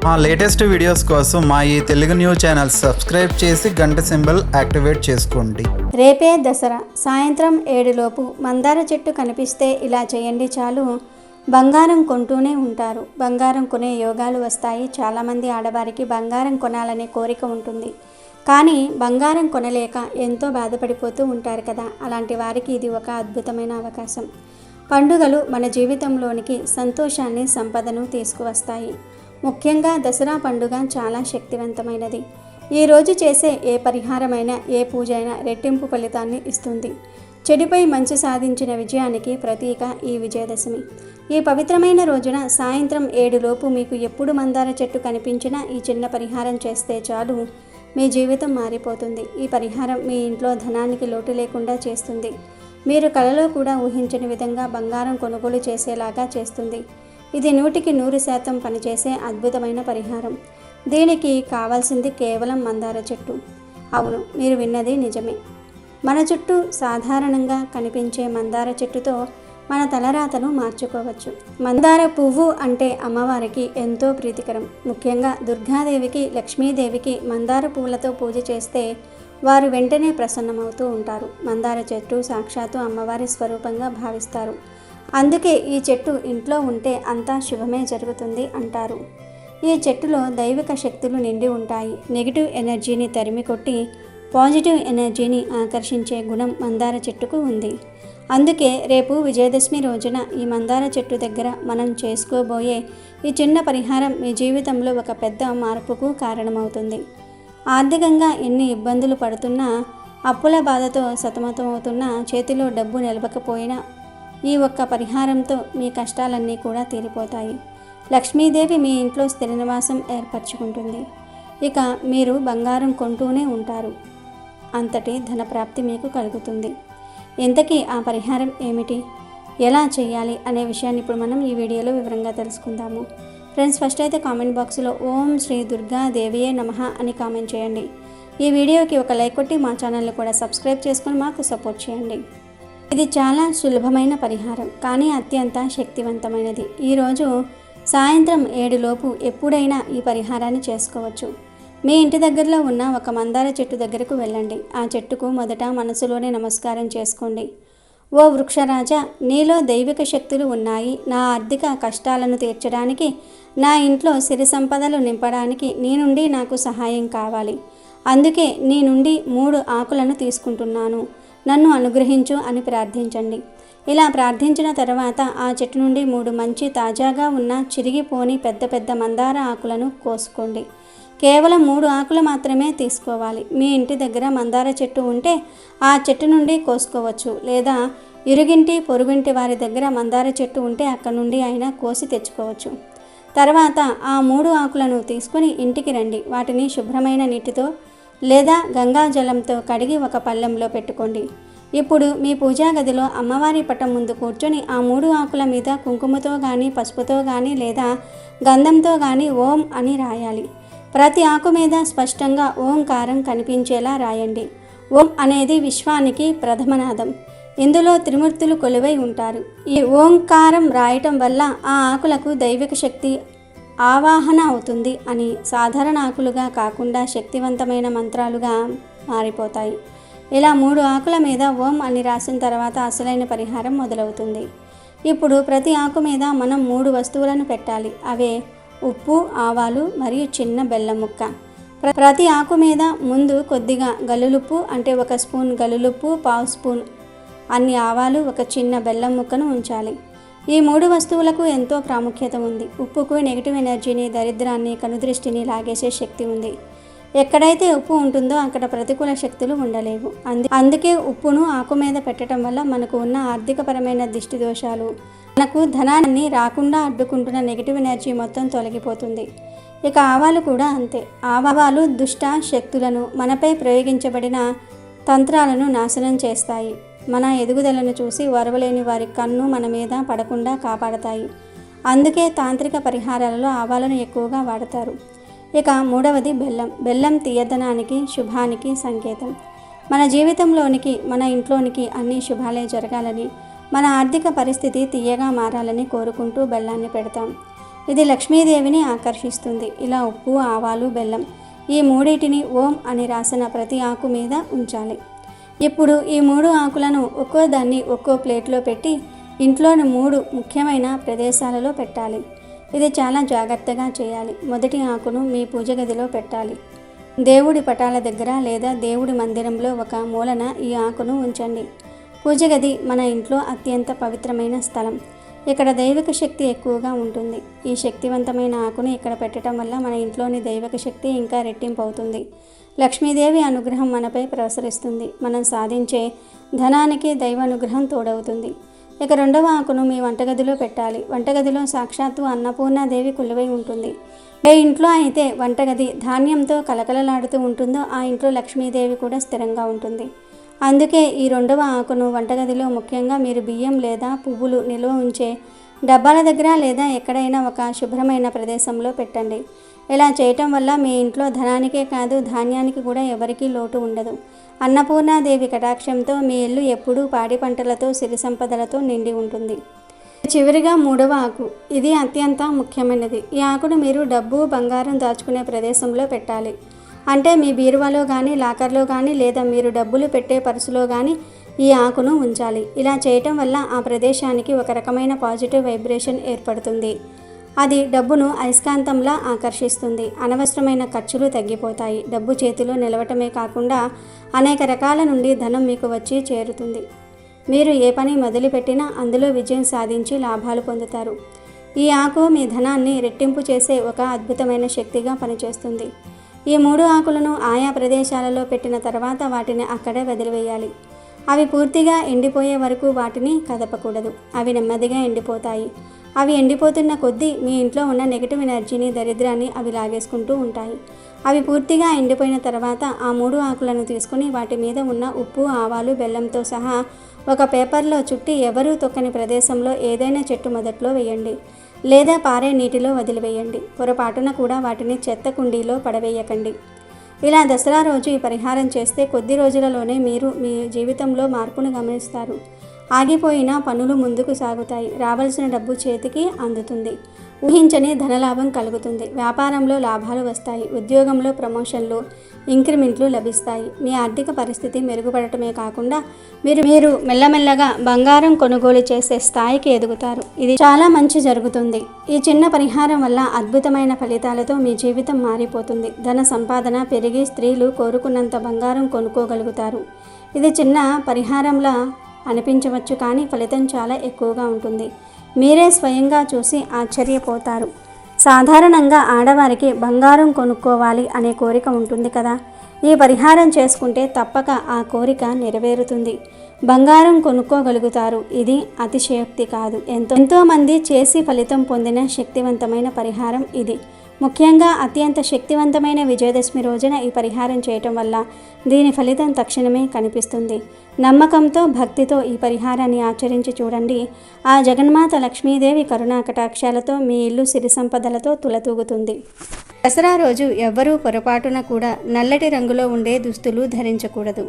మా latest videos కోసం మా ఈ తెలుగు న్యూస్ ఛానల్ సబ్స్క్రైబ్ చేసి గంట సింబల్ యాక్టివేట్ చేసుకోండి. రేపే దసరా. సాయంత్రం 7 లోపు మందార చెట్టు కనిపిస్తే ఇలా చేయండి చాలు, బంగారం కొంటూనే ఉంటారు. బంగారం కొనే యోగాలు వస్తాయి. చాలామంది ఆడవారికి బంగారం కొనాలనే కోరిక ఉంటుంది, కానీ బంగారం కొనలేక ఎంతో బాధపడిపోతూ ఉంటారు కదా. అలాంటి వారికి ఇది ఒక అద్భుతమైన అవకాశం. పండుగలు మన జీవితంలోనికి సంతోషాన్ని, సంపదను తీసుకువస్తాయి. ముఖ్యంగా దసరా పండుగ చాలా శక్తివంతమైనది. ఈరోజు చేసే ఏ పరిహారమైనా, ఏ పూజ అయినా రెట్టింపు ఫలితాన్ని ఇస్తుంది. చెడుపై మంచి సాధించిన విజయానికి ప్రతీక ఈ విజయదశమి. ఈ పవిత్రమైన రోజున సాయంత్రం 7 లోపు మీకు ఎప్పుడు మందార చెట్టు కనిపించినా ఈ చిన్న పరిహారం చేస్తే చాలు, మీ జీవితం మారిపోతుంది. ఈ పరిహారం మీ ఇంట్లో ధనానికి లోటు లేకుండా చేస్తుంది. మీరు కలలో కూడా ఊహించని విధంగా బంగారం కొనుగోలు చేసేలాగా చేస్తుంది. ఇది 100% పనిచేసే అద్భుతమైన పరిహారం. దీనికి కావాల్సింది కేవలం మందార చెట్టు. అవును, మీరు విన్నది నిజమే. మన చుట్టూ సాధారణంగా కనిపించే మందార చెట్టుతో మన తలరాతను మార్చుకోవచ్చు. మందార పువ్వు అంటే అమ్మవారికి ఎంతో ప్రీతికరం. ముఖ్యంగా దుర్గాదేవికి, లక్ష్మీదేవికి మందార పువ్వులతో పూజ చేస్తే వారు వెంటనే ప్రసన్నమవుతూ ఉంటారు. మందార చెట్టు సాక్షాత్తు అమ్మవారి స్వరూపంగా భావిస్తారు. అందుకే ఈ చెట్టు ఇంట్లో ఉంటే అంతా శుభమే జరుగుతుంది అంటారు. ఈ చెట్టులో దైవిక శక్తులు నిండి ఉంటాయి. నెగిటివ్ ఎనర్జీని తరిమి కొట్టి పాజిటివ్ ఎనర్జీని ఆకర్షించే గుణం మందార చెట్టుకు ఉంది. అందుకే రేపు విజయదశమి రోజున ఈ మందార చెట్టు దగ్గర మనం చేసుకోబోయే ఈ చిన్న పరిహారం మీ జీవితంలో ఒక పెద్ద మార్పుకు కారణమవుతుంది. ఆర్థికంగా ఎన్ని ఇబ్బందులు పడుతున్నా, అప్పుల బాధతో సతమతమవుతున్నా, చేతిలో డబ్బు నిలవకపోయినా ఈ ఒక్క పరిహారంతో మీ కష్టాలన్నీ కూడా తీరిపోతాయి. లక్ష్మీదేవి మీ ఇంట్లో స్థిర నివాసం ఏర్పరచుకుంటుంది. ఇక మీరు బంగారం కొంటూనే ఉంటారు. అంతటి ధనప్రాప్తి మీకు కలుగుతుంది. ఇంతకీ ఆ పరిహారం ఏమిటి, ఎలా చేయాలి అనే విషయాన్ని ఇప్పుడు మనం ఈ వీడియోలో వివరంగా తెలుసుకుందాము. ఫ్రెండ్స్, ఫస్ట్ అయితే కామెంట్ బాక్స్లో ఓం శ్రీ దుర్గా దేవియే నమః అని కామెంట్ చేయండి. ఈ వీడియోకి ఒక లైక్ కొట్టి మా ఛానల్ని కూడా సబ్స్క్రైబ్ చేసుకొని మాకు సపోర్ట్ చేయండి. ఇది చాలా సులభమైన పరిహారం, కానీ అత్యంత శక్తివంతమైనది. ఈరోజు సాయంత్రం 7 లోపు ఎప్పుడైనా ఈ పరిహారాన్ని చేసుకోవచ్చు. మీ ఇంటి దగ్గరలో ఉన్న ఒక మందార చెట్టు దగ్గరకు వెళ్ళండి. ఆ చెట్టుకు మొదట మనసులోనే నమస్కారం చేసుకోండి. ఓ వృక్షరాజా, నీలో దైవిక శక్తులు ఉన్నాయి. నా ఆర్థిక కష్టాలను తీర్చడానికి, నా ఇంట్లో సిరి సంపదలు నింపడానికి నీ నుండి నాకు సహాయం కావాలి. అందుకే నీ నుండి 3 ఆకులను తీసుకుంటున్నాను. నన్ను అనుగ్రహించు అని ప్రార్థించండి. ఇలా ప్రార్థించిన తర్వాత ఆ చెట్టు నుండి 3 మంచి తాజాగా ఉన్న చిరిగిపోని పెద్ద పెద్ద మందార ఆకులను కోసుకోండి. కేవలం 3 ఆకులు మాత్రమే తీసుకోవాలి. మీ ఇంటి దగ్గర మందార చెట్టు ఉంటే ఆ చెట్టు నుండి కోసుకోవచ్చు, లేదా ఇరుగింటి పొరుగింటి వారి దగ్గర మందార చెట్టు ఉంటే అక్కడ నుండి అయినా కోసి తెచ్చుకోవచ్చు. తర్వాత ఆ 3 ఆకులను తీసుకొని ఇంటికి రండి. వాటిని శుభ్రమైన నీటితో లేదా గంగా జలంతో కడిగి ఒక పళ్ళెంలో పెట్టుకోండి. ఇప్పుడు మీ పూజా గదిలో అమ్మవారి పటం ముందు కూర్చొని ఆ 3 ఆకుల మీద కుంకుమతో కానీ, పసుపుతో కానీ, లేదా గంధంతో కానీ ఓం అని రాయాలి. ప్రతి ఆకు మీద స్పష్టంగా ఓంకారం కనిపించేలా రాయండి. ఓం అనేది విశ్వానికి ప్రథమనాదం. ఇందులో త్రిమూర్తులు కొలువై ఉంటారు. ఈ ఓంకారం రాయటం వల్ల ఆ ఆకులకు దైవిక శక్తి ఆవాహన అవుతుంది అని సాధారణ ఆకులుగా కాకుండా శక్తివంతమైన మంత్రాలుగా మారిపోతాయి. ఇలా 3 ఆకుల మీద ఓం అని రాసిన తర్వాత అసలైన పరిహారం మొదలవుతుంది. ఇప్పుడు ప్రతి ఆకు మీద మనం 3 వస్తువులను పెట్టాలి. అవే ఉప్పు, ఆవాలు మరియు చిన్న బెల్లం ముక్క. ప్రతి ఆకు మీద ముందు కొద్దిగా గల్లులుప్పు అంటే 1 స్పూన్ గల్లులుప్పు, 1/2 స్పూన్ అన్ని ఆవాలు, ఒక చిన్న బెల్లం ముక్కను ఉంచాలి. ఈ 3 వస్తువులకు ఎంతో ప్రాముఖ్యత ఉంది. ఉప్పుకు నెగిటివ్ ఎనర్జీని, దరిద్రాన్ని, కనుదృష్టిని లాగేసే శక్తి ఉంది. ఎక్కడైతే ఉప్పు ఉంటుందో అక్కడ ప్రతికూల శక్తులు ఉండలేవు. అందుకే ఉప్పును ఆకు మీద పెట్టడం వల్ల మనకు ఉన్న ఆర్థికపరమైన దిష్టి దోషాలు, మనకు ధనాన్ని రాకుండా అడ్డుకుంటున్న నెగిటివ్ ఎనర్జీ మొత్తం తొలగిపోతుంది. ఇక ఆవాలు కూడా అంతే. ఆవాలు దుష్ట శక్తులను, మనపై ప్రయోగించబడిన తంత్రాలను నాశనం చేస్తాయి. మన ఎదుగుదలను చూసి వరవలేని వారి కన్ను మన మీద పడకుండా కాపాడతాయి. అందుకే తాంత్రిక పరిహారాలలో ఆవాలను ఎక్కువగా వాడతారు. ఇక 3వది బెల్లం. బెల్లం తీయదనానికి, శుభానికి సంకేతం. మన జీవితంలోనికి, మన ఇంట్లోనికి అన్ని శుభాలే జరగాలని, మన ఆర్థిక పరిస్థితి తీయగా మారాలని కోరుకుంటూ బెల్లాన్ని పెడతాం. ఇది లక్ష్మీదేవిని ఆకర్షిస్తుంది. ఇలా ఉప్పు, ఆవాలు, బెల్లం ఈ మూడింటిని ఓం అని రాసిన ప్రతి ఆకు మీద ఉంచాలి. ఇప్పుడు ఈ 3 ఆకులను ఒక్కో దాన్ని ఒక్కో ప్లేట్లో పెట్టి ఇంట్లోని 3 ముఖ్యమైన ప్రదేశాలలో పెట్టాలి. ఇది చాలా జాగ్రత్తగా చేయాలి. మొదటి ఆకును మీ పూజ గదిలో పెట్టాలి. దేవుడి పటాల దగ్గర లేదా దేవుడి మందిరంలో ఒక మూలన ఈ ఆకును ఉంచండి. పూజ గది మన ఇంట్లో అత్యంత పవిత్రమైన స్థలం. ఇక్కడ దైవిక శక్తి ఎక్కువగా ఉంటుంది. ఈ శక్తివంతమైన ఆకును ఇక్కడ పెట్టడం వల్ల మన ఇంట్లోని దైవిక శక్తి ఇంకా రెట్టింపు అవుతుంది. లక్ష్మీదేవి అనుగ్రహం మనపై ప్రసరిస్తుంది. మనం సాధించే ధనానికి దైవ అనుగ్రహం తోడవుతుంది. ఇక రెండవ ఆకును మీ వంటగదిలో పెట్టాలి. వంటగదిలో సాక్షాత్తు అన్నపూర్ణాదేవి కొలువై ఉంటుంది. ఏ ఇంట్లో అయితే వంటగది ధాన్యంతో కలకలలాడుతూ ఉంటుందో ఆ ఇంట్లో లక్ష్మీదేవి కూడా స్థిరంగా ఉంటుంది. అందుకే ఈ రెండవ ఆకును వంటగదిలో ముఖ్యంగా మీరు బియ్యం లేదా పువ్వులు నిల్వ ఉంచే డబ్బాల దగ్గర లేదా ఎక్కడైనా ఒక శుభ్రమైన ప్రదేశంలో పెట్టండి. ఇలా చేయటం వల్ల మీ ఇంట్లో ధనానికే కాదు ధాన్యానికి కూడా ఎవరికీ లోటు ఉండదు. అన్నపూర్ణాదేవి కటాక్షంతో మీ ఇల్లు ఎప్పుడూ పాడి పంటలతో సిరి సంపదలతో నిండి ఉంటుంది. చివరిగా 3వ ఆకు. ఇది అత్యంత ముఖ్యమైనది. ఈ ఆకును మీరు డబ్బు, బంగారం దాచుకునే ప్రదేశంలో పెట్టాలి. అంటే మీ బీరువాలో కానీ లాకర్లో కానీ లేదా మీరు డబ్బులు పెట్టే పర్సులో కానీ ఈ ఆకును ఉంచాలి. ఇలా చేయటం వల్ల ఆ ప్రదేశానికి ఒక రకమైన పాజిటివ్ వైబ్రేషన్ ఏర్పడుతుంది. అది డబ్బును అయస్కాంతంలా ఆకర్షిస్తుంది. అనవసరమైన ఖర్చులు తగ్గిపోతాయి. డబ్బు చేతిలో నిలవటమే కాకుండా అనేక రకాల నుండి ధనం మీకు వచ్చి చేరుతుంది. మీరు ఏ పని మొదలుపెట్టినా అందులో విజయం సాధించి లాభాలు పొందుతారు. ఈ ఆకు మీ ధనాన్ని రెట్టింపు చేసే ఒక అద్భుతమైన శక్తిగా పనిచేస్తుంది. ఈ 3 ఆకులను ఆయా ప్రదేశాలలో పెట్టిన తర్వాత వాటిని అక్కడే వదిలివేయాలి. అవి పూర్తిగా ఎండిపోయే వరకు వాటిని కదపకూడదు. అవి నెమ్మదిగా ఎండిపోతాయి. అవి ఎండిపోతున్న కొద్దీ మీ ఇంట్లో ఉన్న నెగిటివ్ ఎనర్జీని, దరిద్రాన్ని అవి లాగేసుకుంటూ ఉంటాయి. అవి పూర్తిగా ఎండిపోయిన తర్వాత ఆ 3 ఆకులను తీసుకుని వాటి మీద ఉన్న ఉప్పు, ఆవాలు, బెల్లంతో సహా ఒక పేపర్లో చుట్టి ఎవరూ తొక్కని ప్రదేశంలో ఏదైనా చెట్టు మొదట్లో వేయండి లేదా పారే నీటిలో వదిలివేయండి. పొరపాటున కూడా వాటిని చెత్త కుండీలో పడవేయకండి. ఇలా దసరా రోజు ఈ పరిహారం చేస్తే కొద్ది రోజులలోనే మీరు మీ జీవితంలో మార్పును గమనిస్తారు. ఆగిపోయిన పనులు ముందుకు సాగుతాయి. రావాల్సిన డబ్బు చేతికి అందుతుంది. ఊహించని ధనలాభం కలుగుతుంది. వ్యాపారంలో లాభాలు వస్తాయి. ఉద్యోగంలో ప్రమోషన్లు, ఇంక్రిమెంట్లు లభిస్తాయి. మీ ఆర్థిక పరిస్థితి మెరుగుపడటమే కాకుండా మీరు మెల్లమెల్లగా బంగారం కొనుగోలు చేసే స్థాయికి ఎదుగుతారు. ఇది చాలా మంచి జరుగుతుంది. ఈ చిన్న పరిహారం వల్ల అద్భుతమైన ఫలితాలతో మీ జీవితం మారిపోతుంది. ధన సంపాదన పెరిగి స్త్రీలు కోరుకున్నంత బంగారం కొనుక్కోగలుగుతారు. ఇది చిన్న పరిహారంలా అనిపించవచ్చు, కానీ ఫలితం చాలా ఎక్కువగా ఉంటుంది. మీరే స్వయంగా చూసి ఆశ్చర్యపోతారు. సాధారణంగా ఆడవారికి బంగారం కొనుక్కోవాలి అనే కోరిక ఉంటుంది కదా. ఈ పరిహారం చేసుకుంటే తప్పక ఆ కోరిక నెరవేరుతుంది. బంగారం కొనుక్కోగలుగుతారు. ఇది అతిశయోక్తి కాదు. ఎంతోమంది చేసి ఫలితం పొందిన శక్తివంతమైన పరిహారం ఇది. ముఖ్యంగా అత్యంత శక్తివంతమైన విజయదశమి రోజున ఈ పరిహారం చేయటం వల్ల దీని ఫలితం తక్షణమే కనిపిస్తుంది. నమ్మకంతో, భక్తితో ఈ పరిహారాన్ని ఆచరించి చూడండి. ఆ జగన్మాత లక్ష్మీదేవి కరుణా కటాక్షాలతో మీ ఇల్లు సిరి సంపదలతో తులతూగుతుంది. దసరా రోజు ఎవ్వరూ పొరపాటున కూడా నల్లటి రంగులో ఉండే దుస్తులు ధరించకూడదు.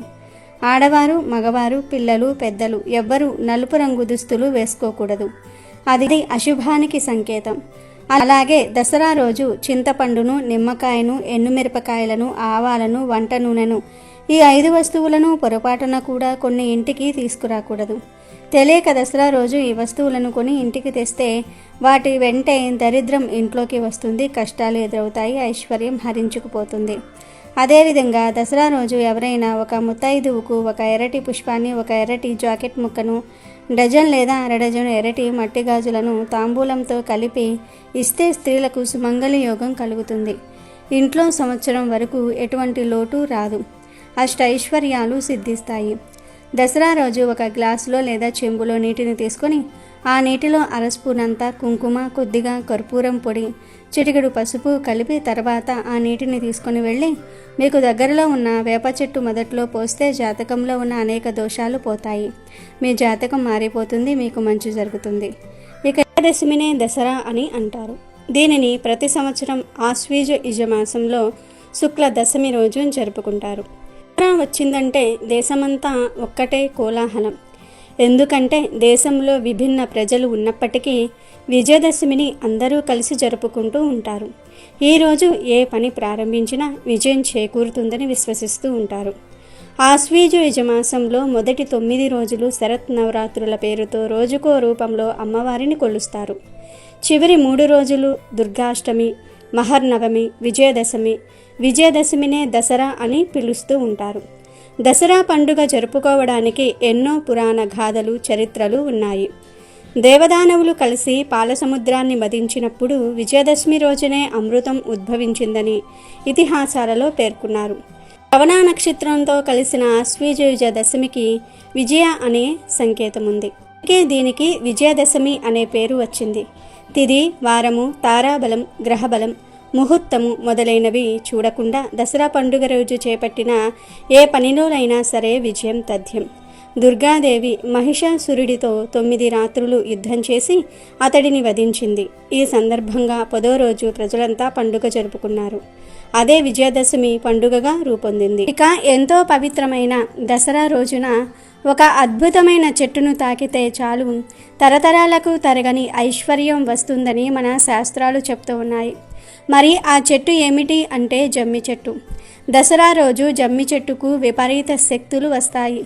ఆడవారు, మగవారు, పిల్లలు, పెద్దలు ఎవ్వరూ నలుపు రంగు దుస్తులు వేసుకోకూడదు. అది అశుభానికి సంకేతం. అలాగే దసరా రోజు చింతపండును, నిమ్మకాయను, ఎండుమిరపకాయలను, ఆవాలను, వంట నూనెను ఈ 5 వస్తువులను పొరపాటున కూడా కొన్ని ఇంటికి తీసుకురాకూడదు. తెలియక దసరా రోజు ఈ వస్తువులను కొని ఇంటికి తెస్తే వాటి వెంటే దరిద్రం ఇంట్లోకి వస్తుంది, కష్టాలు ఎదురవుతాయి, ఐశ్వర్యం హరించుకుపోతుంది. అదేవిధంగా దసరా రోజు ఎవరైనా ఒక ముత్తైదువుకు ఒక ఎర్రటి పుష్పాన్ని, ఒక ఎర్రటి జాకెట్ ముక్కను, డజన్ లేదా అరడజను ఎర్రటి మట్టి గాజులను తాంబూలంతో కలిపి ఇస్తే స్త్రీలకు సుమంగళి యోగం కలుగుతుంది. ఇంట్లో సంవత్సరం వరకు ఎటువంటి లోటు రాదు. అష్టైశ్వర్యాలు సిద్ధిస్తాయి. దసరా రోజు ఒక గ్లాసులో లేదా చెంబులో నీటిని తీసుకొని ఆ నీటిలో అరస్పూనంత కుంకుమ, కొద్దిగా కర్పూరం పొడి, చిటికెడు పసుపు కలిపి తర్వాత ఆ నీటిని తీసుకొని వెళ్ళి మీకు దగ్గరలో ఉన్న వేప చెట్టు మొదట్లో పోస్తే జాతకంలో ఉన్న అనేక దోషాలు పోతాయి. మీ జాతకం మారిపోతుంది, మీకు మంచి జరుగుతుంది. ఇక దశమినే దసరా అని అంటారు. దీనిని ప్రతి సంవత్సరం ఆశ్వీజ యజమాసంలో శుక్ల దశమి రోజు జరుపుకుంటారు. దసరా వచ్చిందంటే దేశమంతా ఒక్కటే కోలాహలం. ఎందుకంటే దేశంలో విభిన్న ప్రజలు ఉన్నప్పటికీ విజయదశమిని అందరూ కలిసి జరుపుకుంటూ ఉంటారు. ఈరోజు ఏ పని ప్రారంభించినా విజయం చేకూరుతుందని విశ్వసిస్తూ ఉంటారు. ఆశ్వీజ యజమాసంలో మొదటి 9 రోజులు శరత్ నవరాత్రుల పేరుతో రోజుకో రూపంలో అమ్మవారిని కొలుస్తారు. చివరి 3 రోజులు దుర్గాష్టమి, మహర్నవమి, విజయదశమి. విజయదశమినే దసరా అని పిలుస్తూ ఉంటారు. దసరా పండుగ జరుపుకోవడానికి ఎన్నో పురాణ గాథలు, చరిత్రలు ఉన్నాయి. దేవదానవులు కలిసి పాలసముద్రాన్ని మదించినప్పుడు విజయదశమి రోజునే అమృతం ఉద్భవించిందని ఇతిహాసాలలో పేర్కొన్నారు. శ్రవణ నక్షత్రంతో కలిసిన ఆశ్వీజ దశమికి విజయ అనే సంకేతం ఉంది. అందుకే దీనికి విజయదశమి అనే పేరు వచ్చింది. తిథి, వారము, తారాబలం, గ్రహబలం, ముహూర్తము మొదలైనవి చూడకుండా దసరా పండుగ రోజు చేపట్టిన ఏ పనిలోనైనా సరే విజయం తథ్యం. దుర్గాదేవి మహిషాసురుడితో 9 రాత్రులు యుద్ధం చేసి అతడిని వధించింది. ఈ సందర్భంగా 10వ రోజు ప్రజలంతా పండుగ జరుపుకున్నారు. అదే విజయదశమి పండుగగా రూపొందింది. ఇక ఎంతో పవిత్రమైన దసరా రోజున ఒక అద్భుతమైన చెట్టును తాకితే చాలు తరతరాలకు తరగని ఐశ్వర్యం వస్తుందని మన శాస్త్రాలు చెప్తూ ఉన్నాయి. మరి ఆ చెట్టు ఏమిటి అంటే జమ్మి చెట్టు. దసరా రోజు జమ్మి చెట్టుకు విపరీత శక్తులు వస్తాయి.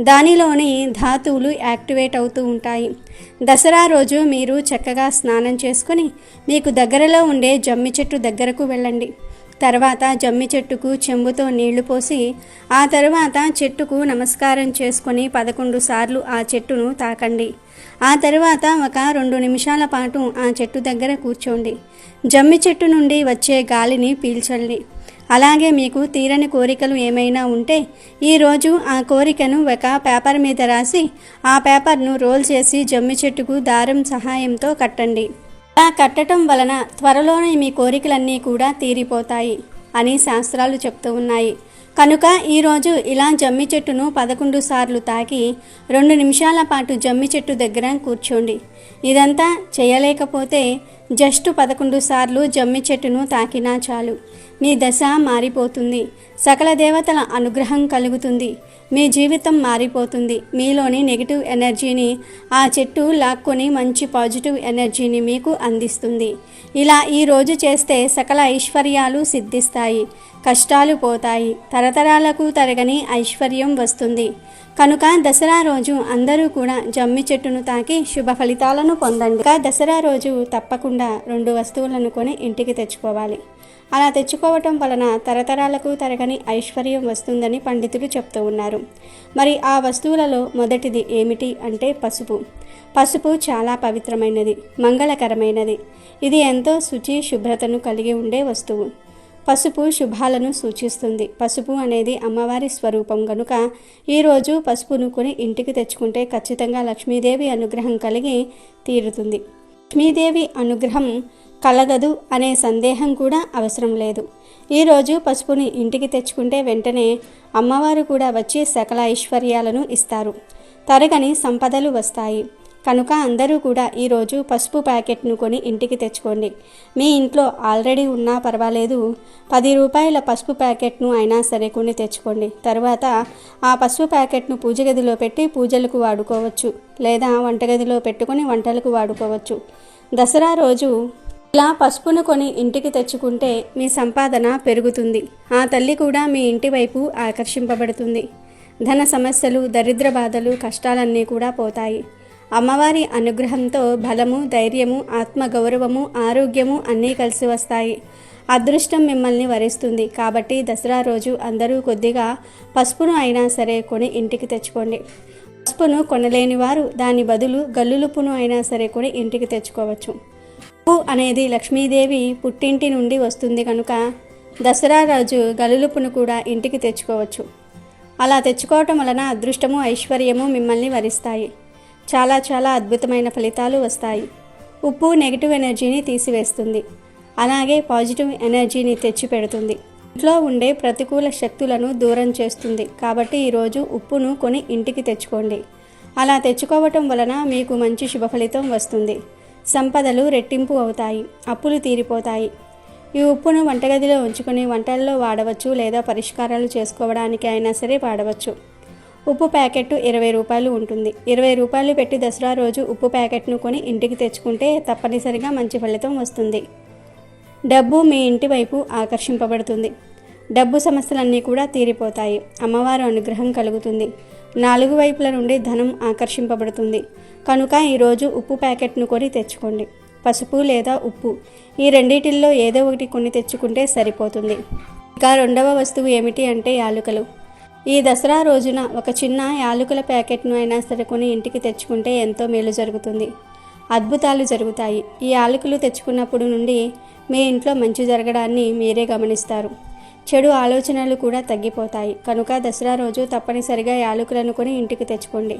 దానిలోని ధాతువులు యాక్టివేట్ అవుతూ ఉంటాయి. దసరా రోజు మీరు చక్కగా స్నానం చేసుకుని మీకు దగ్గరలో ఉండే జమ్మి చెట్టు దగ్గరకు వెళ్ళండి. తర్వాత జమ్మి చెట్టుకు చెంబుతో నీళ్లు పోసి ఆ తర్వాత చెట్టుకు నమస్కారం చేసుకొని 11 సార్లు ఆ చెట్టును తాకండి. ఆ తర్వాత ఒక 2 నిమిషాల పాటు ఆ చెట్టు దగ్గర కూర్చోండి. జమ్మి చెట్టు నుండి వచ్చే గాలిని పీల్చండి. అలాగే మీకు తీరని కోరికలు ఏమైనా ఉంటే ఈరోజు ఆ కోరికను ఒక పేపర్ మీద రాసి ఆ పేపర్ను రోల్ చేసి జమ్మి చెట్టుకు దారం సహాయంతో కట్టండి. అలా కట్టడం వలన త్వరలోనే మీ కోరికలన్నీ కూడా తీరిపోతాయి అని శాస్త్రాలు చెప్తూ ఉన్నాయి. కనుక ఈరోజు ఇలా జమ్మి చెట్టును 11 సార్లు తాకి 2 నిమిషాల పాటు జమ్మి చెట్టు దగ్గర కూర్చోండి. ఇదంతా చేయలేకపోతే జస్ట్ 11 సార్లు జమ్మి చెట్టును తాకినా చాలు. మీ దశ మారిపోతుంది. సకల దేవతల అనుగ్రహం కలుగుతుంది. మీ జీవితం మారిపోతుంది. మీలోని నెగిటివ్ ఎనర్జీని ఆ చెట్టు లాక్కొని మంచి పాజిటివ్ ఎనర్జీని మీకు అందిస్తుంది. ఇలా ఈరోజు చేస్తే సకల ఐశ్వర్యాలు సిద్ధిస్తాయి. కష్టాలు పోతాయి. తరతరాలకు తరగని ఐశ్వర్యం వస్తుంది. కనుక దసరా రోజు అందరూ కూడా జమ్మి చెట్టును తాకి శుభ ఫలితాలను పొందండి. దసరా రోజు తప్పకుండా 2 వస్తువులను కొని ఇంటికి తెచ్చుకోవాలి. అలా తెచ్చుకోవటం వలన తరతరాలకు తరగని ఐశ్వర్యం వస్తుందని పండితులు చెప్తూ ఉన్నారు. మరి ఆ వస్తువులలో మొదటిది ఏమిటి అంటే పసుపు. పసుపు చాలా పవిత్రమైనది, మంగళకరమైనది. ఇది ఎంతో శుచి, శుభ్రతను కలిగి ఉండే వస్తువు. పసుపు శుభాలను సూచిస్తుంది. పసుపు అనేది అమ్మవారి స్వరూపం గనుక ఈరోజు పసుపును కొని ఇంటికి తెచ్చుకుంటే ఖచ్చితంగా లక్ష్మీదేవి అనుగ్రహం కలిగి తీరుతుంది. లక్ష్మీదేవి అనుగ్రహం కలగదు అనే సందేహం కూడా అవసరం లేదు. ఈరోజు పసుపుని ఇంటికి తెచ్చుకుంటే వెంటనే అమ్మవారు కూడా వచ్చి సకల ఐశ్వర్యాలను ఇస్తారు. తరగని సంపదలు వస్తాయి. కనుక అందరూ కూడా ఈరోజు పసుపు ప్యాకెట్ను కొని ఇంటికి తెచ్చుకోండి. మీ ఇంట్లో ఆల్రెడీ ఉన్నా పర్వాలేదు, 10 రూపాయల పసుపు ప్యాకెట్ను అయినా సరే కొని తెచ్చుకోండి. తర్వాత ఆ పసుపు ప్యాకెట్ను పూజ గదిలో పెట్టి పూజలకు వాడుకోవచ్చు, లేదా వంటగదిలో పెట్టుకొని వంటలకు వాడుకోవచ్చు. దసరా రోజు ఇలా పసుపును కొని ఇంటికి తెచ్చుకుంటే మీ సంపాదన పెరుగుతుంది. ఆ తల్లి కూడా మీ ఇంటి వైపు ఆకర్షింపబడుతుంది. ధన సమస్యలు, దరిద్ర బాధలు, కష్టాలన్నీ కూడా పోతాయి. అమ్మవారి అనుగ్రహంతో బలము, ధైర్యము, ఆత్మగౌరవము, ఆరోగ్యము అన్నీ కలిసి వస్తాయి. అదృష్టం మిమ్మల్ని వరిస్తుంది. కాబట్టి దసరా రోజు అందరూ కొద్దిగా పసుపును అయినా సరే కొని ఇంటికి తెచ్చుకోండి. పసుపును కొనలేని వారు దాని బదులు గల్లులుపును అయినా సరే కొని ఇంటికి తెచ్చుకోవచ్చు. ఉప్పు అనేది లక్ష్మీదేవి పుట్టింటి నుండి వస్తుంది కనుక దసరా రోజు గల్లులుపును కూడా ఇంటికి తెచ్చుకోవచ్చు. అలా తెచ్చుకోవటం వలన అదృష్టము, ఐశ్వర్యము మిమ్మల్ని వరిస్తాయి. చాలా చాలా అద్భుతమైన ఫలితాలు వస్తాయి. ఉప్పు నెగిటివ్ ఎనర్జీని తీసివేస్తుంది. అలాగే పాజిటివ్ ఎనర్జీని తెచ్చిపెడుతుంది. ఇంట్లో ఉండే ప్రతికూల శక్తులను దూరం చేస్తుంది. కాబట్టి ఈరోజు ఉప్పును కొని ఇంటికి తెచ్చుకోండి. అలా తెచ్చుకోవటం వలన మీకు మంచి శుభ ఫలితం వస్తుంది. సంపదలు రెట్టింపు అవుతాయి. అప్పులు తీరిపోతాయి. ఈ ఉప్పును వంటగదిలో ఉంచుకొని వంటల్లో వాడవచ్చు, లేదా పరిష్కారాలు చేసుకోవడానికి అయినా సరే వాడవచ్చు. ఉప్పు ప్యాకెట్ 20 రూపాయలు ఉంటుంది. 20 రూపాయలు పెట్టి దసరా రోజు ఉప్పు ప్యాకెట్ను కొని ఇంటికి తెచ్చుకుంటే తప్పనిసరిగా మంచి ఫలితం వస్తుంది. డబ్బు మీ ఇంటి వైపు ఆకర్షింపబడుతుంది. డబ్బు సమస్యలన్నీ కూడా తీరిపోతాయి. అమ్మవారి అనుగ్రహం కలుగుతుంది. 4 వైపుల నుండి ధనం ఆకర్షింపబడుతుంది. కనుక ఈరోజు ఉప్పు ప్యాకెట్ను కొని తెచ్చుకోండి. పసుపు లేదా ఉప్పు ఈ రెండిటిల్లో ఏదో ఒకటి కొని తెచ్చుకుంటే సరిపోతుంది. ఇక రెండవ వస్తువు ఏమిటి అంటే యాలకులు. ఈ దసరా రోజున ఒక చిన్న యాలకుల ప్యాకెట్ను అయినా సరే కొని ఇంటికి తెచ్చుకుంటే ఎంతో మేలు జరుగుతుంది. అద్భుతాలు జరుగుతాయి. ఈ యాలకులు తెచ్చుకున్నప్పుడు నుండి మీ ఇంట్లో మంచి జరగడాన్ని మీరే గమనిస్తారు. చెడు ఆలోచనలు కూడా తగ్గిపోతాయి. కనుక దసరా రోజు తప్పనిసరిగా యాలకులను కొని ఇంటికి తెచ్చుకోండి.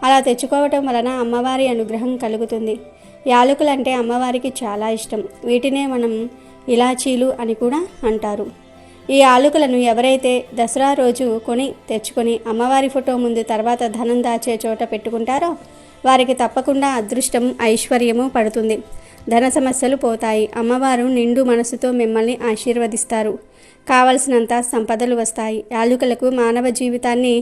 అలా తెచ్చుకోవటం వలన అమ్మవారి అనుగ్రహం కలుగుతుంది. యాలకులు అంటే అమ్మవారికి చాలా ఇష్టం. వీటినే మనం ఇలాచీలు అని కూడా అంటారు. ఈ యాలకులను ఎవరైతే దసరా రోజు కొని తెచ్చుకొని అమ్మవారి ఫోటో ముందు తర్వాత ధనం దాచే చోట పెట్టుకుంటారో వారికి తప్పకుండా అదృష్టం ఐశ్వర్యము పడుతుంది. ధన సమస్యలు పోతాయి. అమ్మవారు నిండు మనసుతో మిమ్మల్ని ఆశీర్వదిస్తారు. కావలసినంత సంపదలు వస్తాయి. యాలకులకు మానవ జీవితాన్ని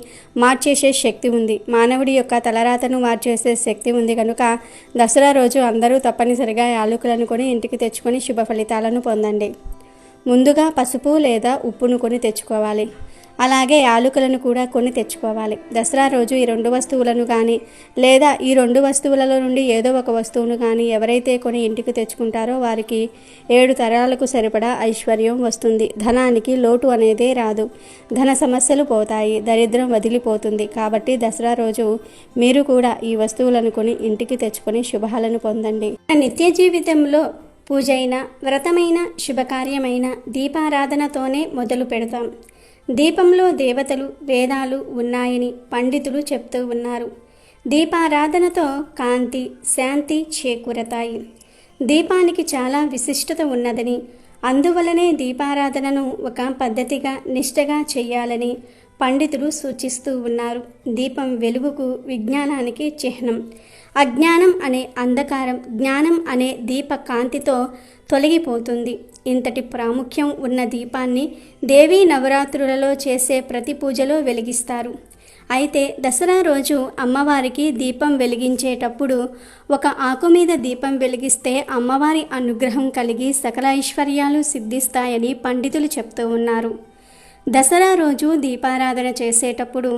మార్చేసే శక్తి ఉంది. మానవుడి యొక్క తలరాతను మార్చేసే శక్తి ఉంది. కనుక దసరా రోజు అందరూ తప్పనిసరిగా యాలకులను కొని ఇంటికి తెచ్చుకొని శుభ ఫలితాలను పొందండి. ముందుగా పసుపు లేదా ఉప్పును కొని తెచ్చుకోవాలి. అలాగే యాలకులను కూడా కొని తెచ్చుకోవాలి. దసరా రోజు ఈ 2 వస్తువులను కానీ లేదా ఈ 2 వస్తువులలో నుండి ఏదో ఒక వస్తువును కానీ ఎవరైతే కొని ఇంటికి తెచ్చుకుంటారో వారికి 7 తరాలకు సరిపడా ఐశ్వర్యం వస్తుంది. ధనానికి లోటు అనేదే రాదు. ధన సమస్యలు పోతాయి. దరిద్రం వదిలిపోతుంది. కాబట్టి దసరా రోజు మీరు కూడా ఈ వస్తువులను కొని ఇంటికి తెచ్చుకొని శుభాలను పొందండి. నిత్య జీవితంలో పూజైన వ్రతమైన శుభకార్యమైన దీపారాధనతోనే మొదలు పెడతాం. దీపంలో దేవతలు వేదాలు ఉన్నాయని పండితులు చెప్తూ ఉన్నారు. దీపారాధనతో కాంతి శాంతి చేకూరతాయి. దీపానికి చాలా విశిష్టత ఉన్నదని అందువలనే దీపారాధనను ఒక పద్ధతిగా నిష్టగా చేయాలని పండితులు సూచిస్తూ ఉన్నారు. దీపం వెలుగుకు విజ్ఞానానికి చిహ్నం. అజ్ఞానం అనే అంధకారం జ్ఞానం అనే దీప కాంతితో తొలగిపోతుంది. ఇంతటి ప్రాముఖ్యం ఉన్న దీపాన్ని దేవీ నవరాత్రులలో చేసే ప్రతి పూజలో వెలిగిస్తారు. అయితే దసరా రోజు అమ్మవారికి దీపం వెలిగించేటప్పుడు ఒక ఆకు మీద దీపం వెలిగిస్తే అమ్మవారి అనుగ్రహం కలిగి సకల ఐశ్వర్యాలు సిద్ధిస్తాయని పండితులు చెప్తూ ఉన్నారు. దసరా రోజు దీపారాధన చేసేటప్పుడు